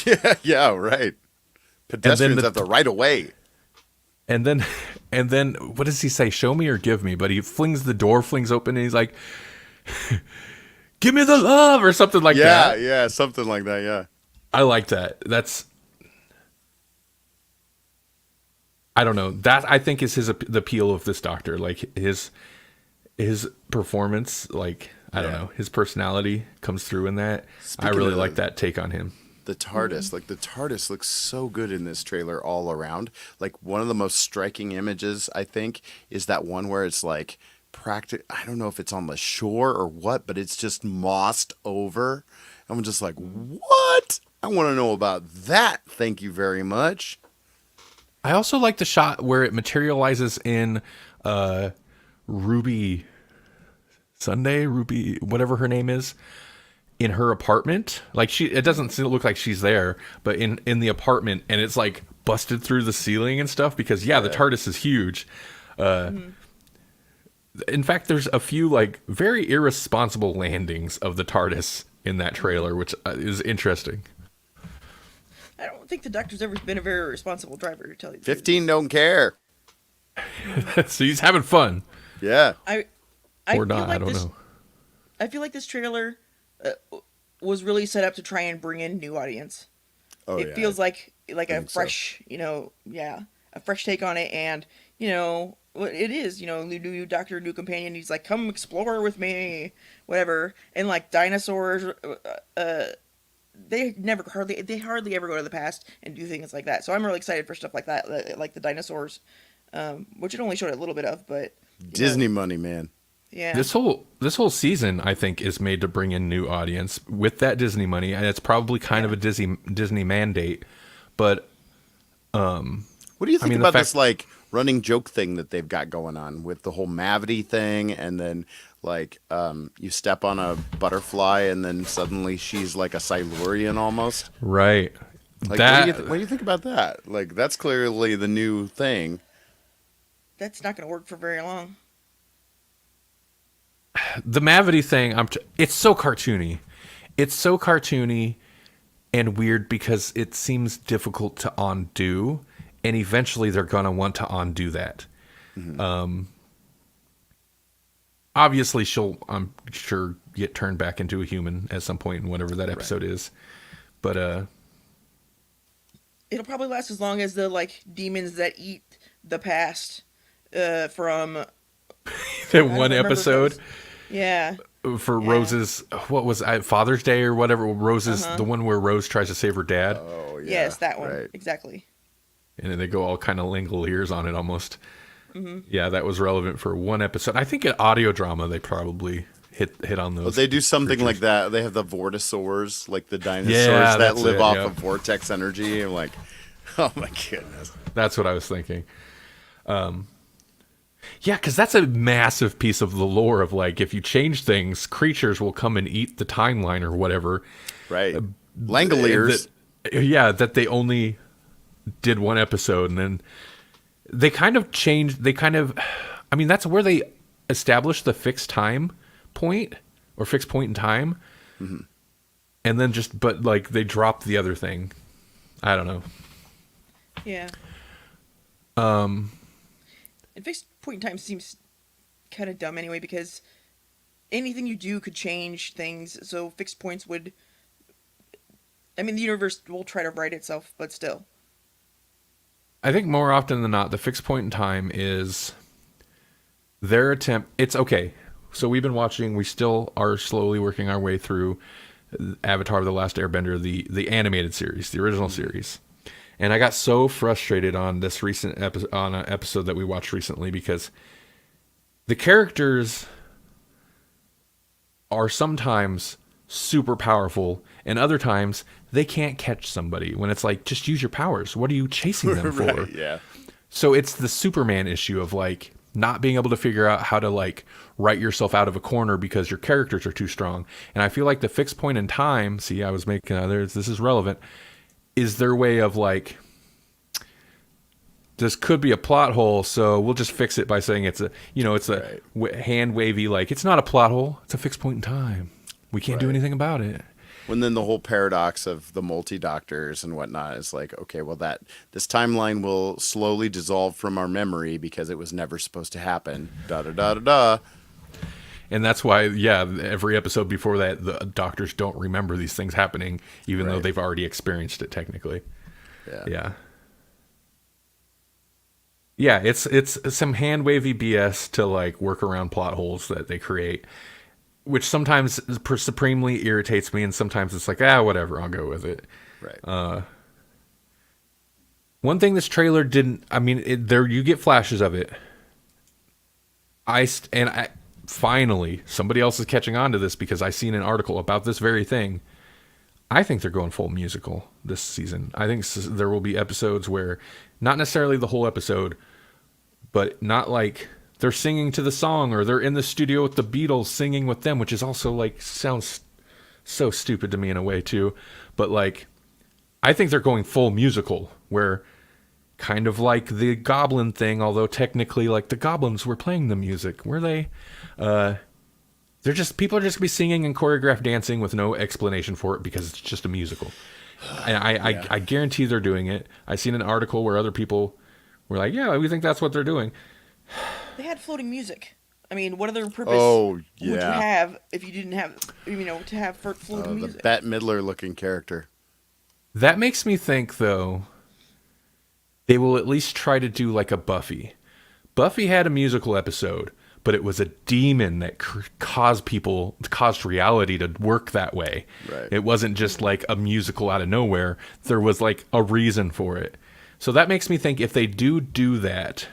Yeah, yeah, right. Pedestrians have the right of way. And then, what does he say? Show me or give me? But he flings open, and he's like, "Give me the love," or something like that. Yeah, something like that. Yeah. I like that. I don't know. That I think is the appeal of this Doctor. Like his performance. Like I don't know. His personality comes through in that. Speaking I really of like that take on him. The TARDIS, like the TARDIS looks so good in this trailer all around. Like one of the most striking images, I think, is that one where it's like I don't know if it's on the shore or what, but it's just mossed over. I'm just like, what? I want to know about that. Thank you very much. I also like the shot where it materializes in Ruby Sunday, Ruby, whatever her name is, in her apartment. Like it doesn't look like she's there, but in the apartment, and it's like busted through the ceiling and stuff because the TARDIS is huge. In fact, there's a few like very irresponsible landings of the TARDIS in that trailer, which is interesting. I don't think the Doctor's ever been a very responsible driver, to tell you the 15 don't care. So he's having fun. Yeah. I Or feel not, like I don't this, know. I feel like this trailer was really set up to try and bring in new audience. Oh, It yeah. feels like a think so. fresh, a fresh take on it, and it is, new Doctor, new companion. He's like, come explore with me, whatever, and like dinosaurs. They hardly ever go to the past and do things like that. So I'm really excited for stuff like that, like the dinosaurs, which it only showed a little bit of, but Disney money, man. yeah, This whole season, I think, is made to bring in new audience with that Disney money, and it's probably kind of a Disney mandate. But What do you think about this like running joke thing that they've got going on with the whole Mavity thing, and then like you step on a butterfly and then suddenly she's like a Silurian almost? right, Like that what do you think about that? Like that's clearly the new thing. that's not going to work for very long. the Mavity thing, it's so cartoony. It's so cartoony and weird because it seems difficult to undo, and eventually they're gonna want to undo that. Obviously, she'll, I'm sure, get turned back into a human at some point in whatever that episode is. But It'll probably last as long as the like demons that eat the past from that don't one remember episode. those. Yeah. For Rose's, what was I, Father's Day or whatever, Rose's, the one where Rose tries to save her dad. Oh yeah. Yes, that one. Right. Exactly. And then they go all kind of Langoliers on it almost. Yeah, that was relevant for one episode. I think in audio drama they probably hit on those. But they do something creatures. like that. They have the vortisaurs, like the dinosaurs Yeah, that that's live it, off yeah. of vortex energy. I'm like, oh my goodness. That's what I was thinking. Yeah, because that's a massive piece of the lore of like, if you change things, creatures will come and eat the timeline or whatever. Right. Langoliers. That they only did one episode, and then they kind of changed. I mean, that's where they established the fixed time point or fixed point in time, and then but like they dropped the other thing. I don't know. Yeah. And fixed point in time seems kind of dumb anyway, because anything you do could change things. So fixed points would. I mean, the universe will try to right itself, but still. I think more often than not, the fixed point in time is their attempt. It's okay. So we've been watching. We still are slowly working our way through Avatar: The Last Airbender, the animated series, the original series. And I got so frustrated on this recent episode, on an episode that we watched recently, because the characters are sometimes super powerful, and other times they can't catch somebody. When it's like, just use your powers. What are you chasing them for? Right, yeah. So it's the Superman issue of like not being able to figure out how to like write yourself out of a corner because your characters are too strong. And I feel like the fixed point in time, see, I was making others, this is relevant, is their way of like, this could be a plot hole, so we'll just fix it by saying it's a, it's a hand wavy, like, it's not a plot hole, it's a fixed point in time. We can't do anything about it. When then the whole paradox of the multi-doctors and whatnot is like, okay, well, this timeline will slowly dissolve from our memory because it was never supposed to happen. Da da da da da. And that's why, every episode before that, the doctors don't remember these things happening, even though they've already experienced it technically. Yeah. Yeah, it's some hand wavy BS to like work around plot holes that they create, which sometimes supremely irritates me, and sometimes it's like, whatever, I'll go with it. Right. One thing this trailer didn't, I mean, there you get flashes of it. Finally, somebody else is catching on to this because I seen an article about this very thing. I think they're going full musical this season. I think there will be episodes where, not necessarily the whole episode, but not like they're singing to the song or they're in the studio with the Beatles singing with them, which is also like, sounds so stupid to me in a way too. But like, I think they're going full musical, where kind of like the Goblin thing, although technically like the Goblins were playing the music, were they? People are just gonna be singing and choreographed dancing with no explanation for it because it's just a musical. And I guarantee they're doing it. I seen an article where other people were like, yeah, we think that's what they're doing. They had floating music. I mean, what other purpose would you have if you didn't have, to have floating music? The Bette Midler looking character. That makes me think, though, they will at least try to do like a Buffy. Buffy had a musical episode, but it was a demon that caused reality to work that way. Right. It wasn't just like a musical out of nowhere. There was like a reason for it. So that makes me think if they do that,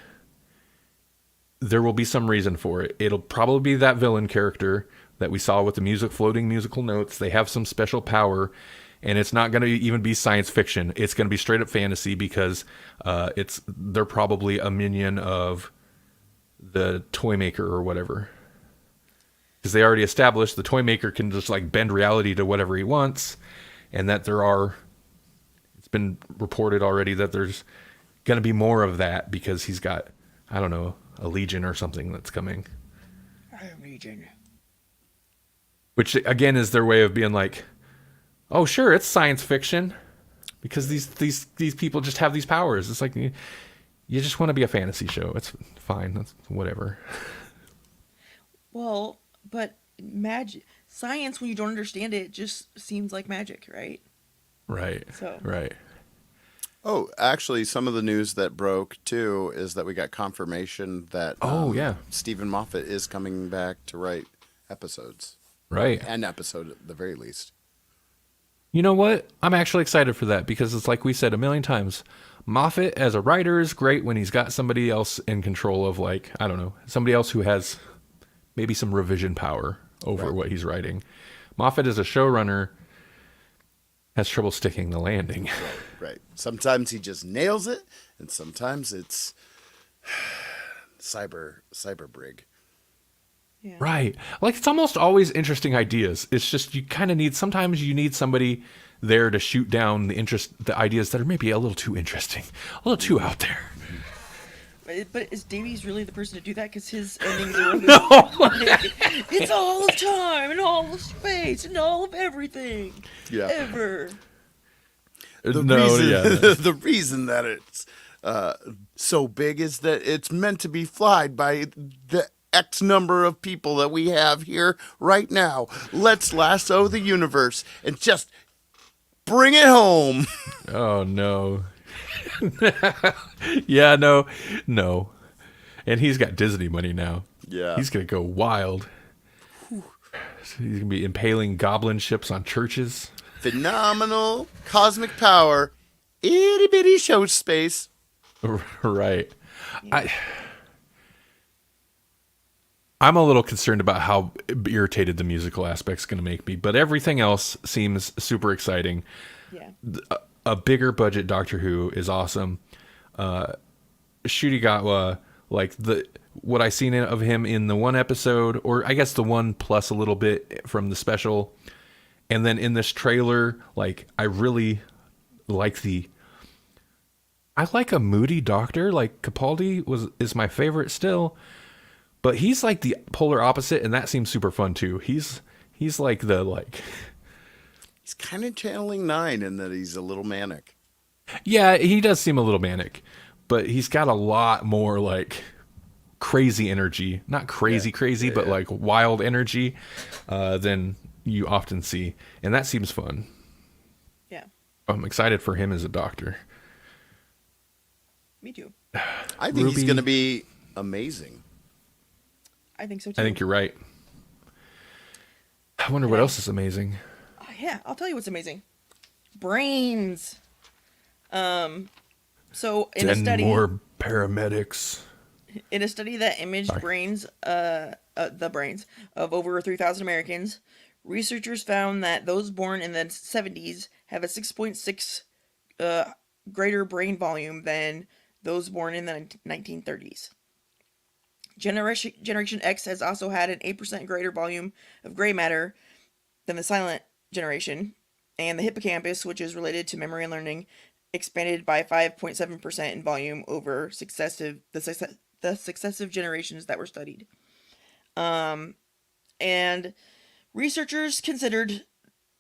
there will be some reason for it. It'll probably be that villain character that we saw with the floating musical notes. They have some special power, and it's not going to even be science fiction. It's going to be straight up fantasy because they're probably a minion of the toy maker or whatever. Because they already established the toy maker can just like bend reality to whatever he wants, and that it's been reported already that there's going to be more of that because he's got, I don't know, a legion or something that's coming. A legion. Which again is their way of being like, oh sure, it's science fiction because these people just have these powers. It's like you just want to be a fantasy show. It's fine. That's whatever. Well, but magic, science, when you don't understand it, just seems like magic, right? Right. So. Right. Oh, actually, some of the news that broke too is that we got confirmation that Stephen Moffat is coming back to write episodes. Right. An episode at the very least. You know what? I'm actually excited for that because it's like we said a million times. Moffat as a writer is great when he's got somebody else in control of, like, I don't know, somebody else who has maybe some revision power over what he's writing. Moffat as a showrunner has trouble sticking the landing. Right. Sometimes he just nails it, and sometimes it's cyber brig. Yeah. Right. Like, it's almost always interesting ideas. It's just sometimes you need somebody there to shoot down the ideas that are maybe a little too interesting, a little too out there. But is Davies really the person to do that? Because his endings are No. It's all of time and all of space and all of everything. Yeah. Ever. The No, reason, yeah, no. the reason that it's so big is that it's meant to be flied by the X number of people that we have here right now. Let's lasso the universe and just bring it home. Oh no. Yeah, no, no. And he's got Disney money now. Yeah. He's gonna go wild. He's gonna be impaling goblin ships on churches. Phenomenal cosmic power, itty bitty show space. Right. I'm a little concerned about how irritated the musical aspect's going to make me, but everything else seems super exciting. Yeah. A bigger budget Doctor Who is awesome. Shurigawa, like what I seen of him in the one episode, or I guess the one plus a little bit from the special, and then in this trailer, like I really like I like a moody Doctor. Like Capaldi is my favorite still. But he's like the polar opposite, and that seems super fun too. He's like He's kind of channeling Nine in that he's a little manic. yeah, he does seem a little manic, but he's got a lot more like crazy energy. Not crazy, but like wild energy than you often see, and that seems fun. Yeah. I'm excited for him as a Doctor. Me too. I think he's Ruby- going to be amazing. I think so too. I think you're right. I wonder what else is amazing. Yeah, I'll tell you what's amazing. Brains. So in a 10 study, more paramedics. that imaged Sorry. the brains of over 3,000 Americans, researchers found that those born in the 70s have a 6.6 greater brain volume than those born in the 1930s. Generation X has also had an 8% greater volume of gray matter than the silent generation, and the hippocampus, which is related to memory and learning, expanded by 5.7% in volume over the successive generations that were studied. And researchers considered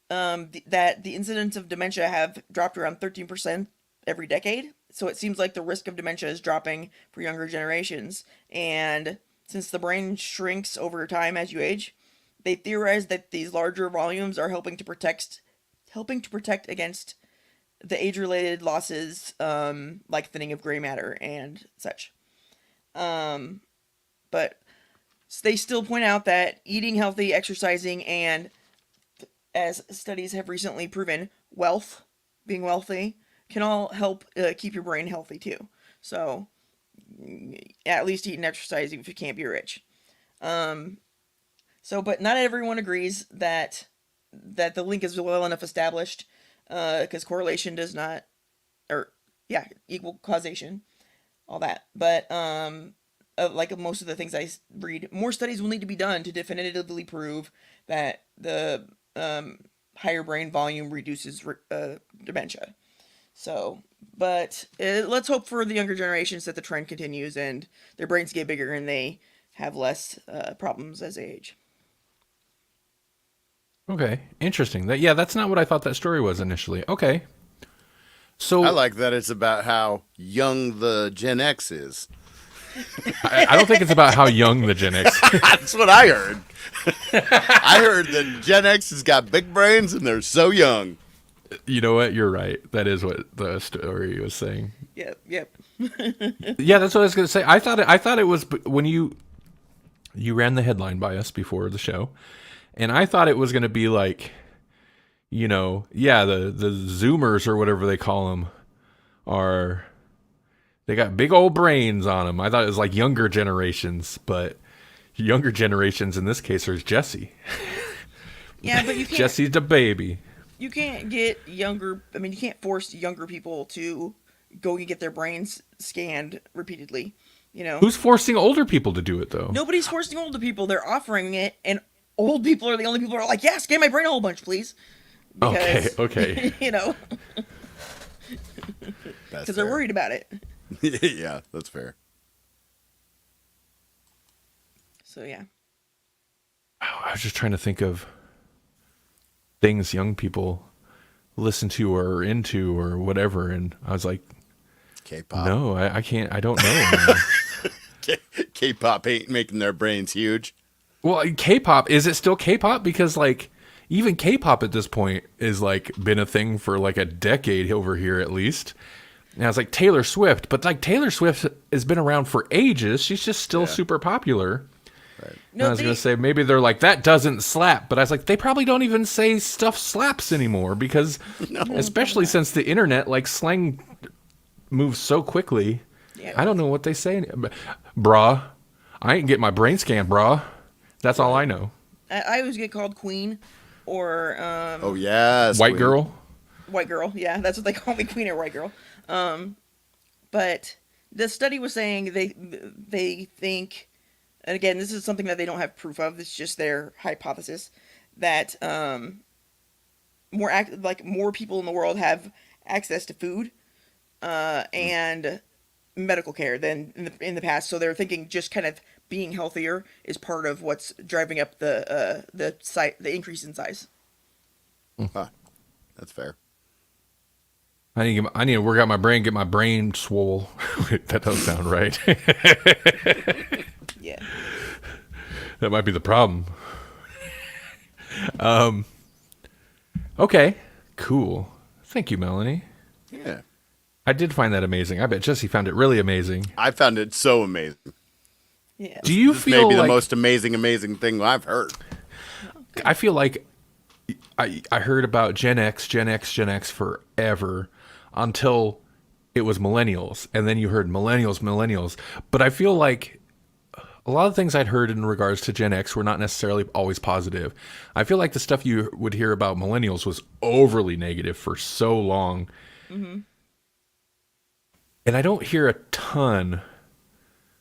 that the incidence of dementia have dropped around 13% every decade. So it seems like the risk of dementia is dropping for younger generations. And since the brain shrinks over time as you age, they theorize that these larger volumes are helping to protect against the age-related losses, like thinning of gray matter and such. But they still point out that eating healthy, exercising, and, as studies have recently proven, being wealthy, can all help keep your brain healthy too. So, at least eat and exercise if you can't be rich. But not everyone agrees that the link is well enough established, because correlation does not, equal causation, all that. But like most of the things I read, more studies will need to be done to definitively prove that the higher brain volume reduces dementia. So, but let's hope for the younger generations that the trend continues and their brains get bigger and they have less problems as they age. Okay, interesting. That's not what I thought that story was initially. Okay. So I like that it's about how young the Gen X is. I don't think it's about how young the Gen X. That's what I heard. I heard that Gen X has got big brains and they're so young. You know what? You're right. That is what the story was saying. Yep. Yeah, that's what I was gonna say. I thought it was when you ran the headline by us before the show, and I thought it was gonna be like, the Zoomers or whatever they call them they got big old brains on them. I thought it was like younger generations, but younger generations in this case are Jesse. Yeah, but you can't. Jesse's the baby. You can't get younger. I mean, you can't force younger people to go and get their brains scanned repeatedly. Who's forcing older people to do it though? Nobody's forcing older people. They're offering it, and old people are the only people who are like, "Yeah, scan my brain a whole bunch, please." Because, Okay. Because they're worried about it. Yeah, that's fair. So yeah. I was just trying to think of things young people listen to or into or whatever. And I was like, K-pop. no, I can't. I don't know. K-pop ain't making their brains huge. Well, K-pop, is it still K-pop? Because like even K-pop at this point is like been a thing for like a decade over here at least. And I was like Taylor Swift, but like Taylor Swift has been around for ages. She's just still super popular. Right. And I was going to say maybe they're like that doesn't slap, but I was like they probably don't even say stuff slaps anymore because especially since the internet, like slang moves so quickly. Yeah. I don't know what they say. Brah. I ain't get my brain scanned, brah. That's all I know. I always get called queen or Oh yes, White Queen. girl. white girl. Yeah, that's what they call me, queen or white girl. But the study was saying they think, and again, this is something that they don't have proof of. It's just their hypothesis that more people in the world have access to food and medical care than in the past. So they're thinking just kind of being healthier is part of what's driving up the increase in size. Huh. That's fair. I need to work out my brain, get my brain swole. That doesn't sound right. Yeah. That might be the problem. Okay, cool. Thank you, Melanie. Yeah. I did find that amazing. I bet Jesse found it really amazing. I found it so amazing. Yeah. Do you This feel may be like the most amazing thing I've heard. I feel like I heard about Gen X forever until it was millennials, and then you heard millennials. But I feel like a lot of things I'd heard in regards to Gen X were not necessarily always positive. I feel like the stuff you would hear about millennials was overly negative for so long. Mm-hmm. And I don't hear a ton.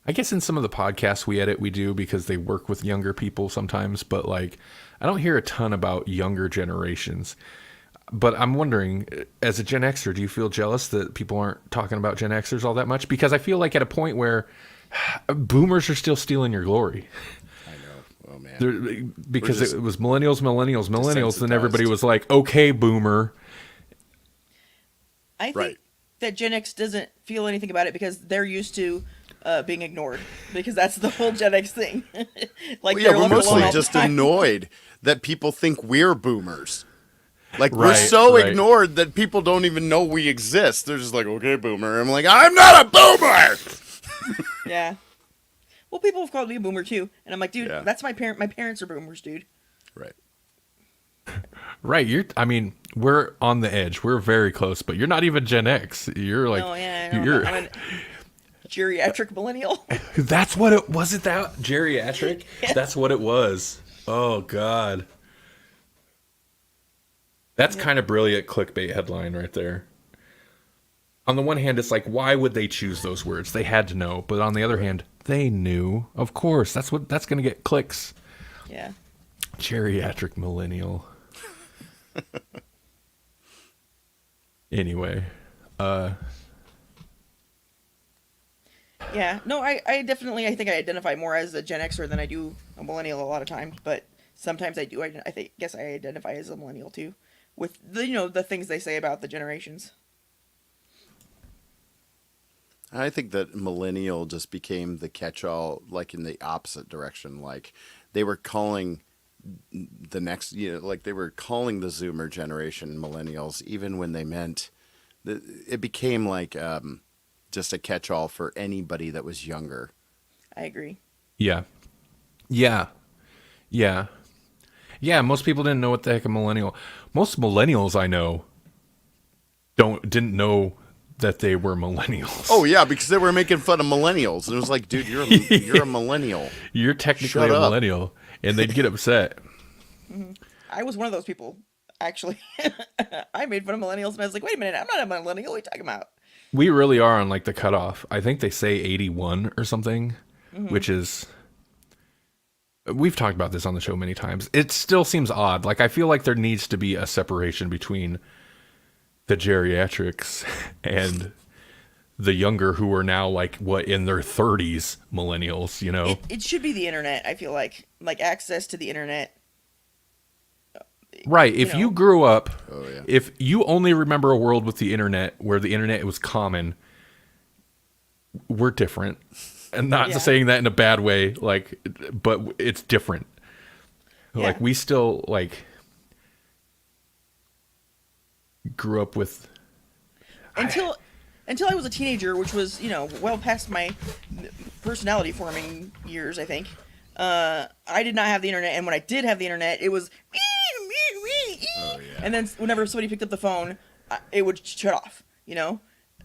I guess in some of the podcasts we edit, we do because they work with younger people sometimes, but like I don't hear a ton about younger generations. But I'm wondering, as a Gen Xer, do you feel jealous that people aren't talking about Gen Xers all that much? Because I feel like at a point where boomers are still stealing your glory. I know. Oh man. Because it was millennials, then everybody desensitized. was like, okay, boomer. I think Right. that Gen X doesn't feel anything about it because they're used to being ignored, because that's the whole Gen X thing. Like Well, yeah, they're we're left alone mostly all the just time. annoyed that people think we're boomers. Like we're Right, so right. ignored that people don't even know we exist. They're just like, okay, boomer. I'm like, I'm not a boomer. Yeah. Well, people have called me a boomer too, and I'm like, dude, Yeah. that's my parent. My parents are boomers, dude. Right. Right. I mean, we're on the edge. We're very close, but you're not even Gen X. You're like, Oh yeah, I know. you're, I'm a geriatric millennial. that's what it was. It that geriatric? That's what it was. Oh God. That's kind of brilliant clickbait headline right there. On the one hand, it's like, why would they choose those words? They had to know. But on the other hand, they knew. Of course, that's going to get clicks. Yeah. Geriatric millennial. Anyway, Yeah. No, I definitely, I think I identify more as a Gen Xer than I do a millennial a lot of times, but sometimes I do. Guess I identify as a millennial too, with the things they say about the generations. I think that millennial just became the catch-all, like in the opposite direction. Like they were calling the next, like they were calling the Zoomer generation millennials, even when they meant it became like just a catch-all for anybody that was younger. I agree. yeah. Most people didn't know what the heck a millennial. Most millennials I know didn't know that they were millennials. Oh yeah, because they were making fun of millennials, and it was like, dude, you're a millennial. You're technically Shut a up. millennial, and they'd get upset. I was one of those people, actually. I made fun of millennials, and I was like, wait a minute, I'm not a millennial. What are you talking about? We really are on like the cutoff. I think they say 81 or something, which is. We've talked about this on the show many times. It still seems odd. Like I feel like there needs to be a separation between the geriatrics and the younger who are now like in their 30s millennials, It should be the internet, I feel like access to the internet Right. If you know. grew up, Oh, yeah. if you only remember a world with the internet where the internet was common, we're different. And not Yeah. saying that in a bad way, like, but it's different. Yeah. Like, we still, like, grew up with. until until I was a teenager, which was well past my personality forming years, I think. I did not have the internet, and when I did have the internet, it was Oh, yeah. and then whenever somebody picked up the phone, it would shut off.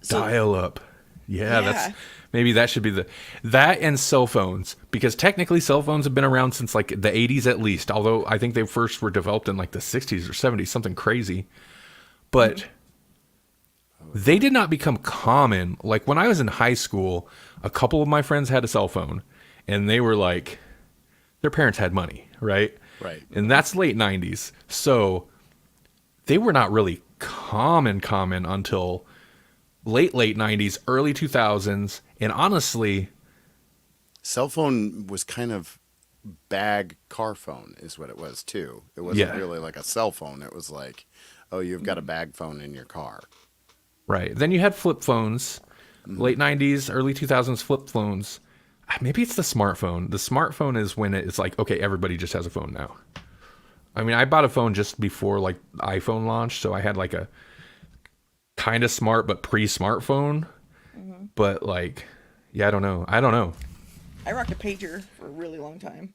So Dial up. Yeah, Yeah. that's maybe that should be that and cell phones, because technically cell phones have been around since like the 80s at least, although I think they first were developed in like the 60s or 70s, something crazy. But they did not become common. Like when I was in high school, a couple of my friends had a cell phone, and they were like, their parents had money, right? Right. And that's late 90s. So they were not really common until late 90s, early 2000s. And honestly, Cell phone was kind of bag car phone is what it was too. It wasn't Yeah. really like a cell phone. It was like, oh, you've got a bag phone in your car. right. Then you had flip phones, late 90s, early 2000s flip phones. Maybe it's the smartphone. The smartphone is when it's like, okay, everybody just has a phone now. I mean, I bought a phone just before like iPhone launched, so I had like a kind of smart but pre-smartphone. But like, yeah, I don't know. I rocked a pager for a really long time.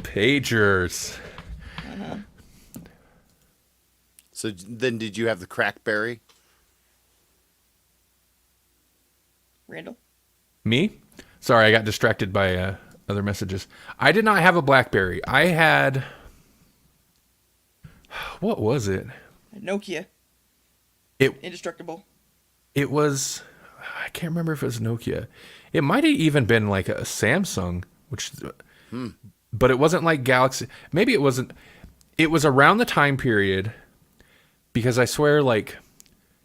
Pagers. So then did you have the Crackberry? Randall. Me? Sorry, I got distracted by other messages. I did not have a BlackBerry. I had, what was it? Nokia. It Indestructible. it was, I can't remember if it was Nokia. It might have even been like a Samsung, which, but it wasn't like Galaxy. Maybe it wasn't. It was around the time period, because I swear, like,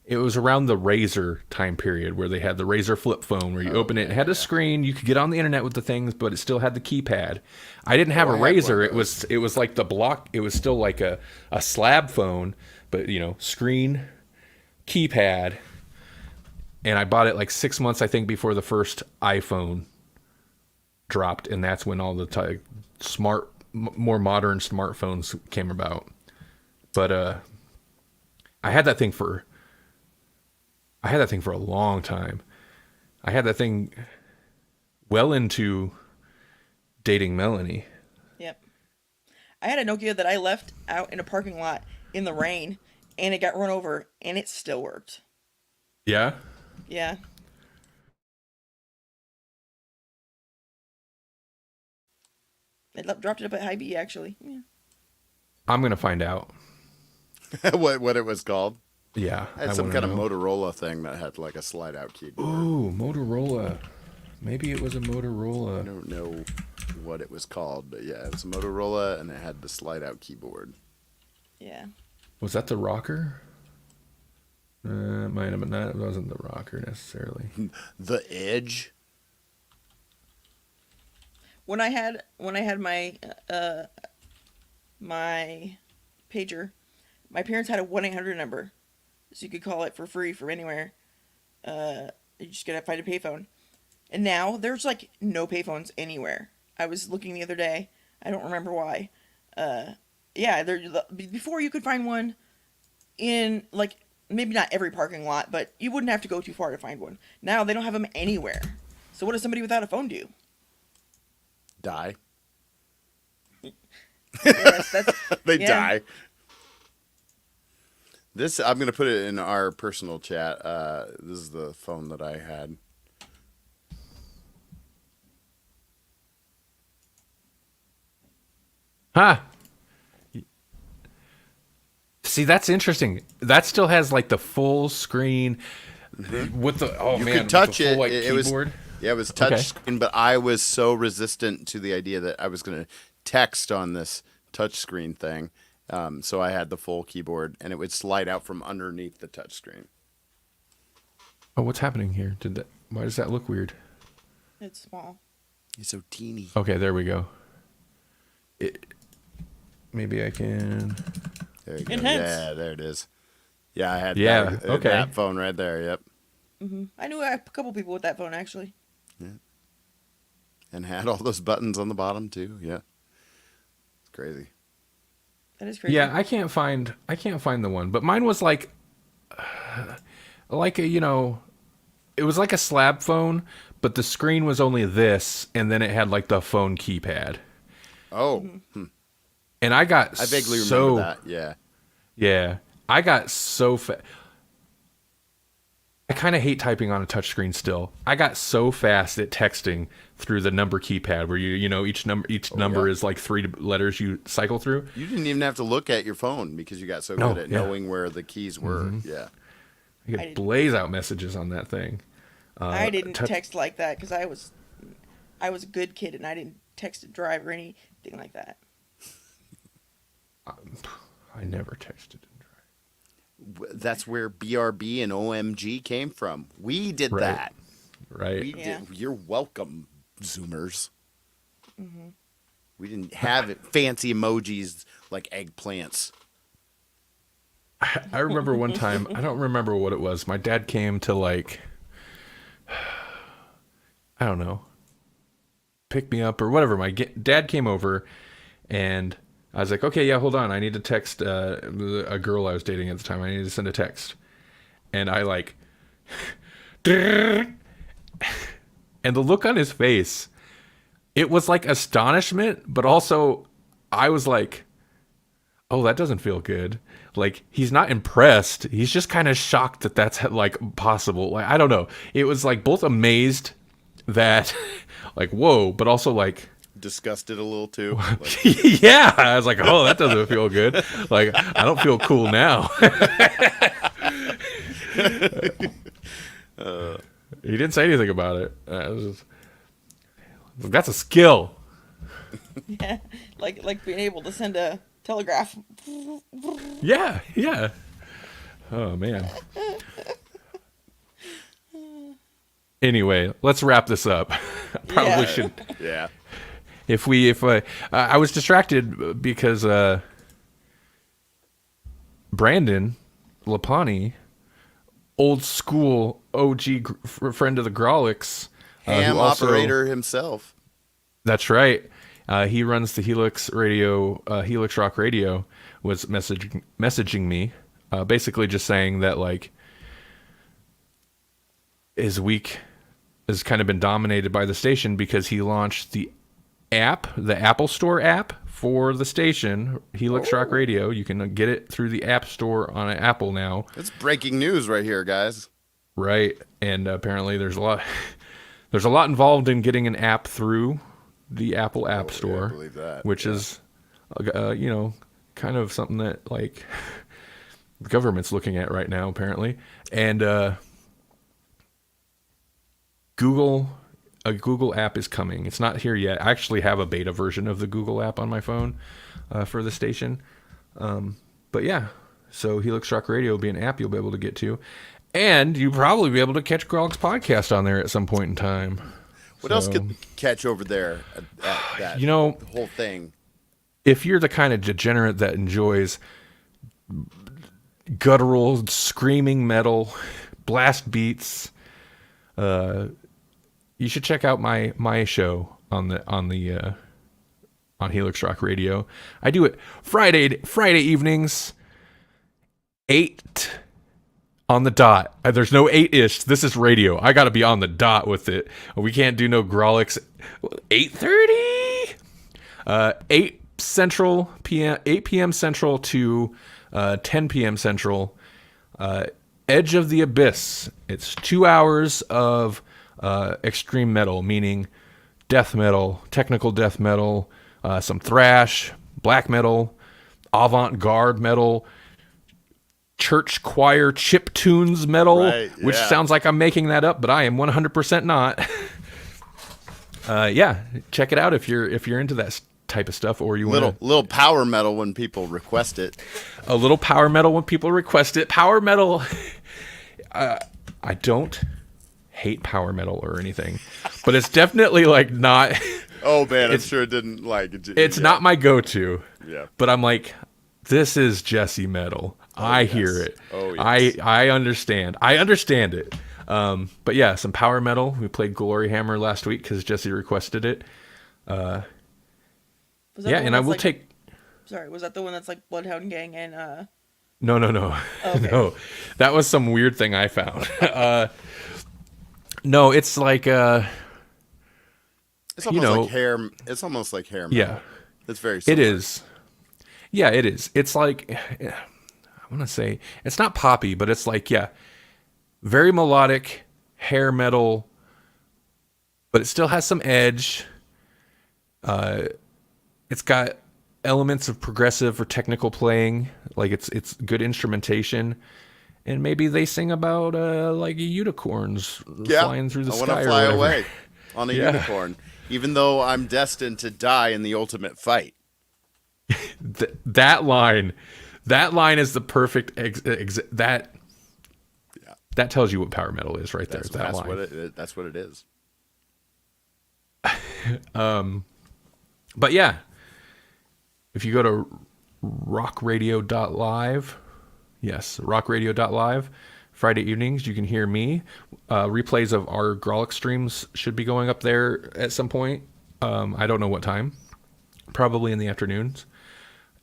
it was around the Razor time period where they had the Razor flip phone where you open it, it had a screen, you could get on the internet with the things, but it still had the keypad. I didn't have Oh, a I had Razor. one of It was like the block. It was still like a slab phone, but screen, keypad. And I bought it like 6 months, I think, before the first iPhone dropped, and that's when all the more modern smartphones came about. But I had that thing for a long time. I had that thing well into dating Melanie. Yep. I had a Nokia that I left out in a parking lot in the rain, and it got run over, and it still worked. Yeah? Yeah. Dropped it up at High B, actually. Yeah. I'm going to find out. what it was called? Yeah. I had some kind of Motorola thing that had like a slide out keyboard. Ooh, Motorola. Maybe it was a Motorola. I don't know what it was called, but yeah, it was a Motorola and it had the slide out keyboard. Yeah. Was that the rocker? It might have been that. It wasn't the rocker necessarily. The Edge? When I had my pager, my parents had a 1-800 number, so you could call it for free from anywhere. You just gotta find a payphone. And now there's like no payphones anywhere. I was looking the other day. I don't remember why. Yeah, before you could find one in like maybe not every parking lot, but you wouldn't have to go too far to find one. Now they don't have them anywhere. So what does somebody without a phone do? Die. Yes, that's, They yeah. die. This, I'm going to put it in our personal chat. This is the phone that I had. Huh. See, that's interesting. That still has like the full screen with the You man, could touch with the full, it. like, It was, keyboard. yeah, it was touch Okay. screen, but I was so resistant to the idea that I was going to text on this touch screen thing. So I had the full keyboard, and it would slide out from underneath the touch screen. Oh, what's happening here? Why does that look weird? It's small. It's so teeny. Okay, there we go. maybe I can. There you go. Enhance. Yeah, there it is. Yeah, I had Okay. that phone right there. Yep. I knew a couple people with that phone actually. And had all those buttons on the bottom too. Yeah. It's crazy. That is crazy. Yeah, I can't find the one, but mine was like a, it was like a slab phone, but the screen was only this, and then it had like the phone keypad. Oh. And I got I vaguely remember that. Yeah. Yeah, I got so fast. I kind of hate typing on a touchscreen still. I got so fast at texting through the number keypad where each number is like 3 letters you cycle through. You didn't even have to look at your phone because you got so good at knowing where the keys were. Yeah. I could blaze out messages on that thing. I didn't text like that because I was a good kid and I didn't text and drive or anything like that. I never texted and drive. That's where BRB and OMG came from. We did that. Right. We did. You're welcome, Zoomers. We didn't have fancy emojis like eggplants. I remember one time, I don't remember what it was. My dad came to like, I don't know, pick me up or whatever. My dad came over and I was like, okay, yeah, hold on. I need to text a girl I was dating at the time. I need to send a text. And I like, and the look on his face, it was like astonishment, but also I was like, oh, that doesn't feel good. Like, he's not impressed. He's just kind of shocked that that's like possible. Like, I don't know. It was like both amazed that like, whoa, but also like, Disgusted a little too. Like, yeah, I was like, oh, that doesn't feel good. Like, I don't feel cool now. He didn't say anything about it. I was just, that's a skill. Yeah, like being able to send a telegraph. Yeah. Oh man. Anyway, let's wrap this up. Probably should. yeah. If I was distracted because Brandon Lapani, old school OG friend of the Grawlix, Ham operator himself. That's right. He runs the Helix Radio, Helix Rock Radio, was messaging me, basically just saying that like his week has kind of been dominated by the station because he launched the Apple Store app for the station, Helix Rock Radio. You can get it through the App Store on Apple now. It's breaking news right here, guys. Right, and apparently there's a lot involved in getting an app through the Apple App Store, I believe that. which is, kind of something that like the government's looking at right now, apparently, and a Google app is coming. It's not here yet. I actually have a beta version of the Google app on my phone for the station. But yeah, so Helix Rock Radio will be an app you'll be able to get to. And you'll probably be able to catch Grawlix podcast on there at some point in time. What else could catch over there at that whole thing? If you're the kind of degenerate that enjoys guttural, screaming metal, blast beats, you should check out my show on Helix Rock Radio. I do it Friday evenings, 8 on the dot. There's no 8-ish. This is radio. I got to be on the dot with it. We can't do no Grawlix. 8:30, 8 p.m. Central to 10 p.m. Central. Edge of the Abyss. It's 2 hours of extreme metal, meaning death metal, technical death metal, some thrash, black metal, avant-garde metal, church choir chip tunes metal, right, which sounds like I'm making that up, but I am 100% not. Check it out if you're into that type of stuff, or you want little power metal when people request it. A little power metal when people request it. Power metal. I don't hate power metal or anything, but it's definitely like not Oh man, I'm It's- sure it didn't like. It's yeah. not my go-to, Yeah. but I'm like, this is Jesse metal. I hear yes. it. Oh, yes. I understand. I understand it. But yeah, some power metal. We played Glory Hammer last week because Jesse requested it. Was that the Yeah, one and I that's will like- take. Sorry, was that the one that's like Bloodhound Gang and No. Okay. No, that was some weird thing I found. No, it's like It's almost like hair. It's almost like hair metal. yeah, It's very it similar. is. Yeah, it is. It's like I want to say it's not poppy, but it's like very melodic hair metal, but it still has some edge. It's got elements of progressive or technical playing, like it's good instrumentation, and maybe they sing about like unicorns flying through the I sky. want to or fly whatever. away on a Yeah. unicorn, even though I'm destined to die in the ultimate fight. That line is the perfect that. Yeah. That tells you what power metal is right there. That line. That's what it is. But yeah, if you go to rockradio.live, yes, rockradio.live, Friday evenings, you can hear me. Replays of our Grawlix streams should be going up there at some point. I don't know what time. Probably in the afternoons.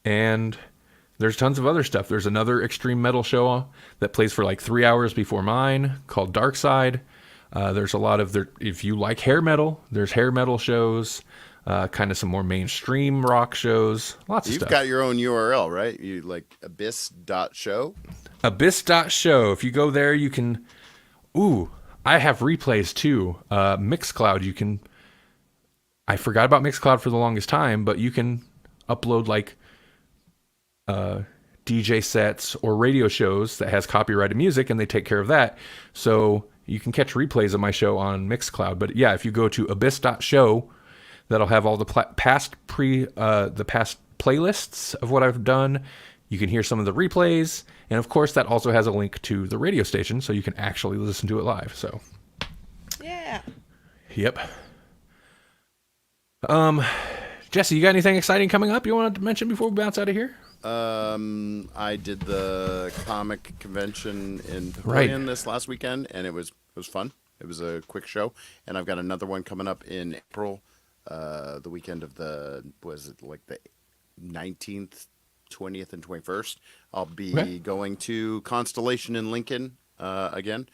And there's tons of other stuff. There's another extreme metal show that plays for like 3 hours before mine called Dark Side. There's a lot of if you like hair metal, there's hair metal shows, kind of some more mainstream rock shows, lots of You've stuff. got your own URL, right? You like abyss.show? Abyss.show. If you go there, you can. Ooh, I have replays too. Mixcloud, you can. I forgot about Mixcloud for the longest time, but you can upload like DJ sets or radio shows that has copyrighted music, and they take care of that. So you can catch replays of my show on Mixcloud. But yeah, if you go to abyss.show, that'll have all the past playlists of what I've done. You can hear some of the replays, and of course, that also has a link to the radio station, so you can actually listen to it live. So, yeah. yep. Jesse, you got anything exciting coming up you want to mention before we bounce out of here? I did the comic convention in Pavilion this last weekend, and it was fun. It was a quick show, and I've got another one coming up in April, the weekend of the 19th, 20th, and 21st. I'll be going to Constellation in Lincoln again.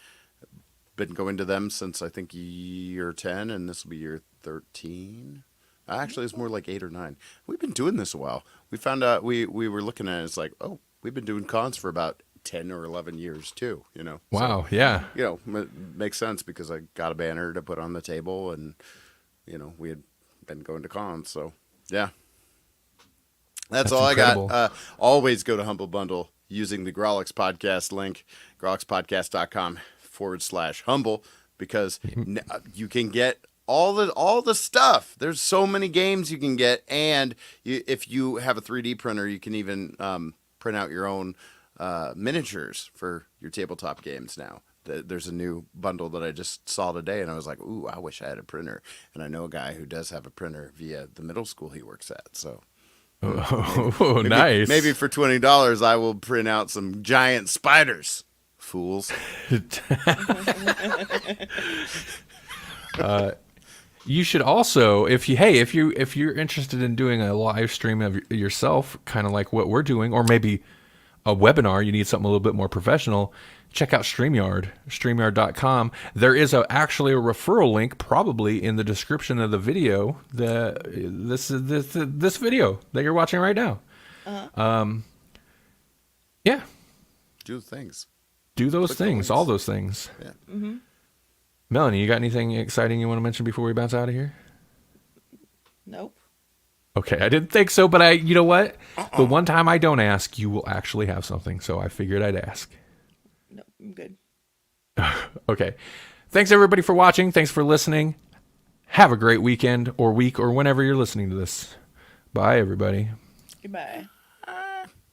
Been going to them since I think year 10, and this will be year 13. Actually, it's more like 8 or 9. We've been doing this a while. We found out we were looking at it. It's like, oh, we've been doing cons for about 10 or 11 years too. You know. Wow. So, Yeah. you know, it makes sense because I got a banner to put on the table, and you know we had been going to cons. So yeah, that's all incredible. I got. Always go to Humble Bundle using the Grawlix podcast link, grawlixpodcast.com/humble, because you can get all the stuff. There's so many games you can get, and if you have a 3D printer, you can even print out your own miniatures for your tabletop games now. There's a new bundle that I just saw today, and I was like, ooh, I wish I had a printer. And I know a guy who does have a printer via the middle school he works at. So Oh, nice. maybe for $20 I will print out some giant spiders. Fools. You should also, if you're interested in doing a live stream of yourself, kind of like what we're doing, or maybe a webinar, you need something a little bit more professional, check out StreamYard, StreamYard.com. There is actually a referral link probably in the description of the video, this video that you're watching right now. Yeah. Do things. Do those Click the things, links. all those things. Yeah. Melanie, you got anything exciting you want to mention before we bounce out of here? Nope. Okay, I didn't think so, but you know what? The one time I don't ask, you will actually have something, so I figured I'd ask. Nope. I'm good. Okay. Thanks, everybody, for watching. Thanks for listening. Have a great weekend or week or whenever you're listening to this. Bye, everybody. Goodbye.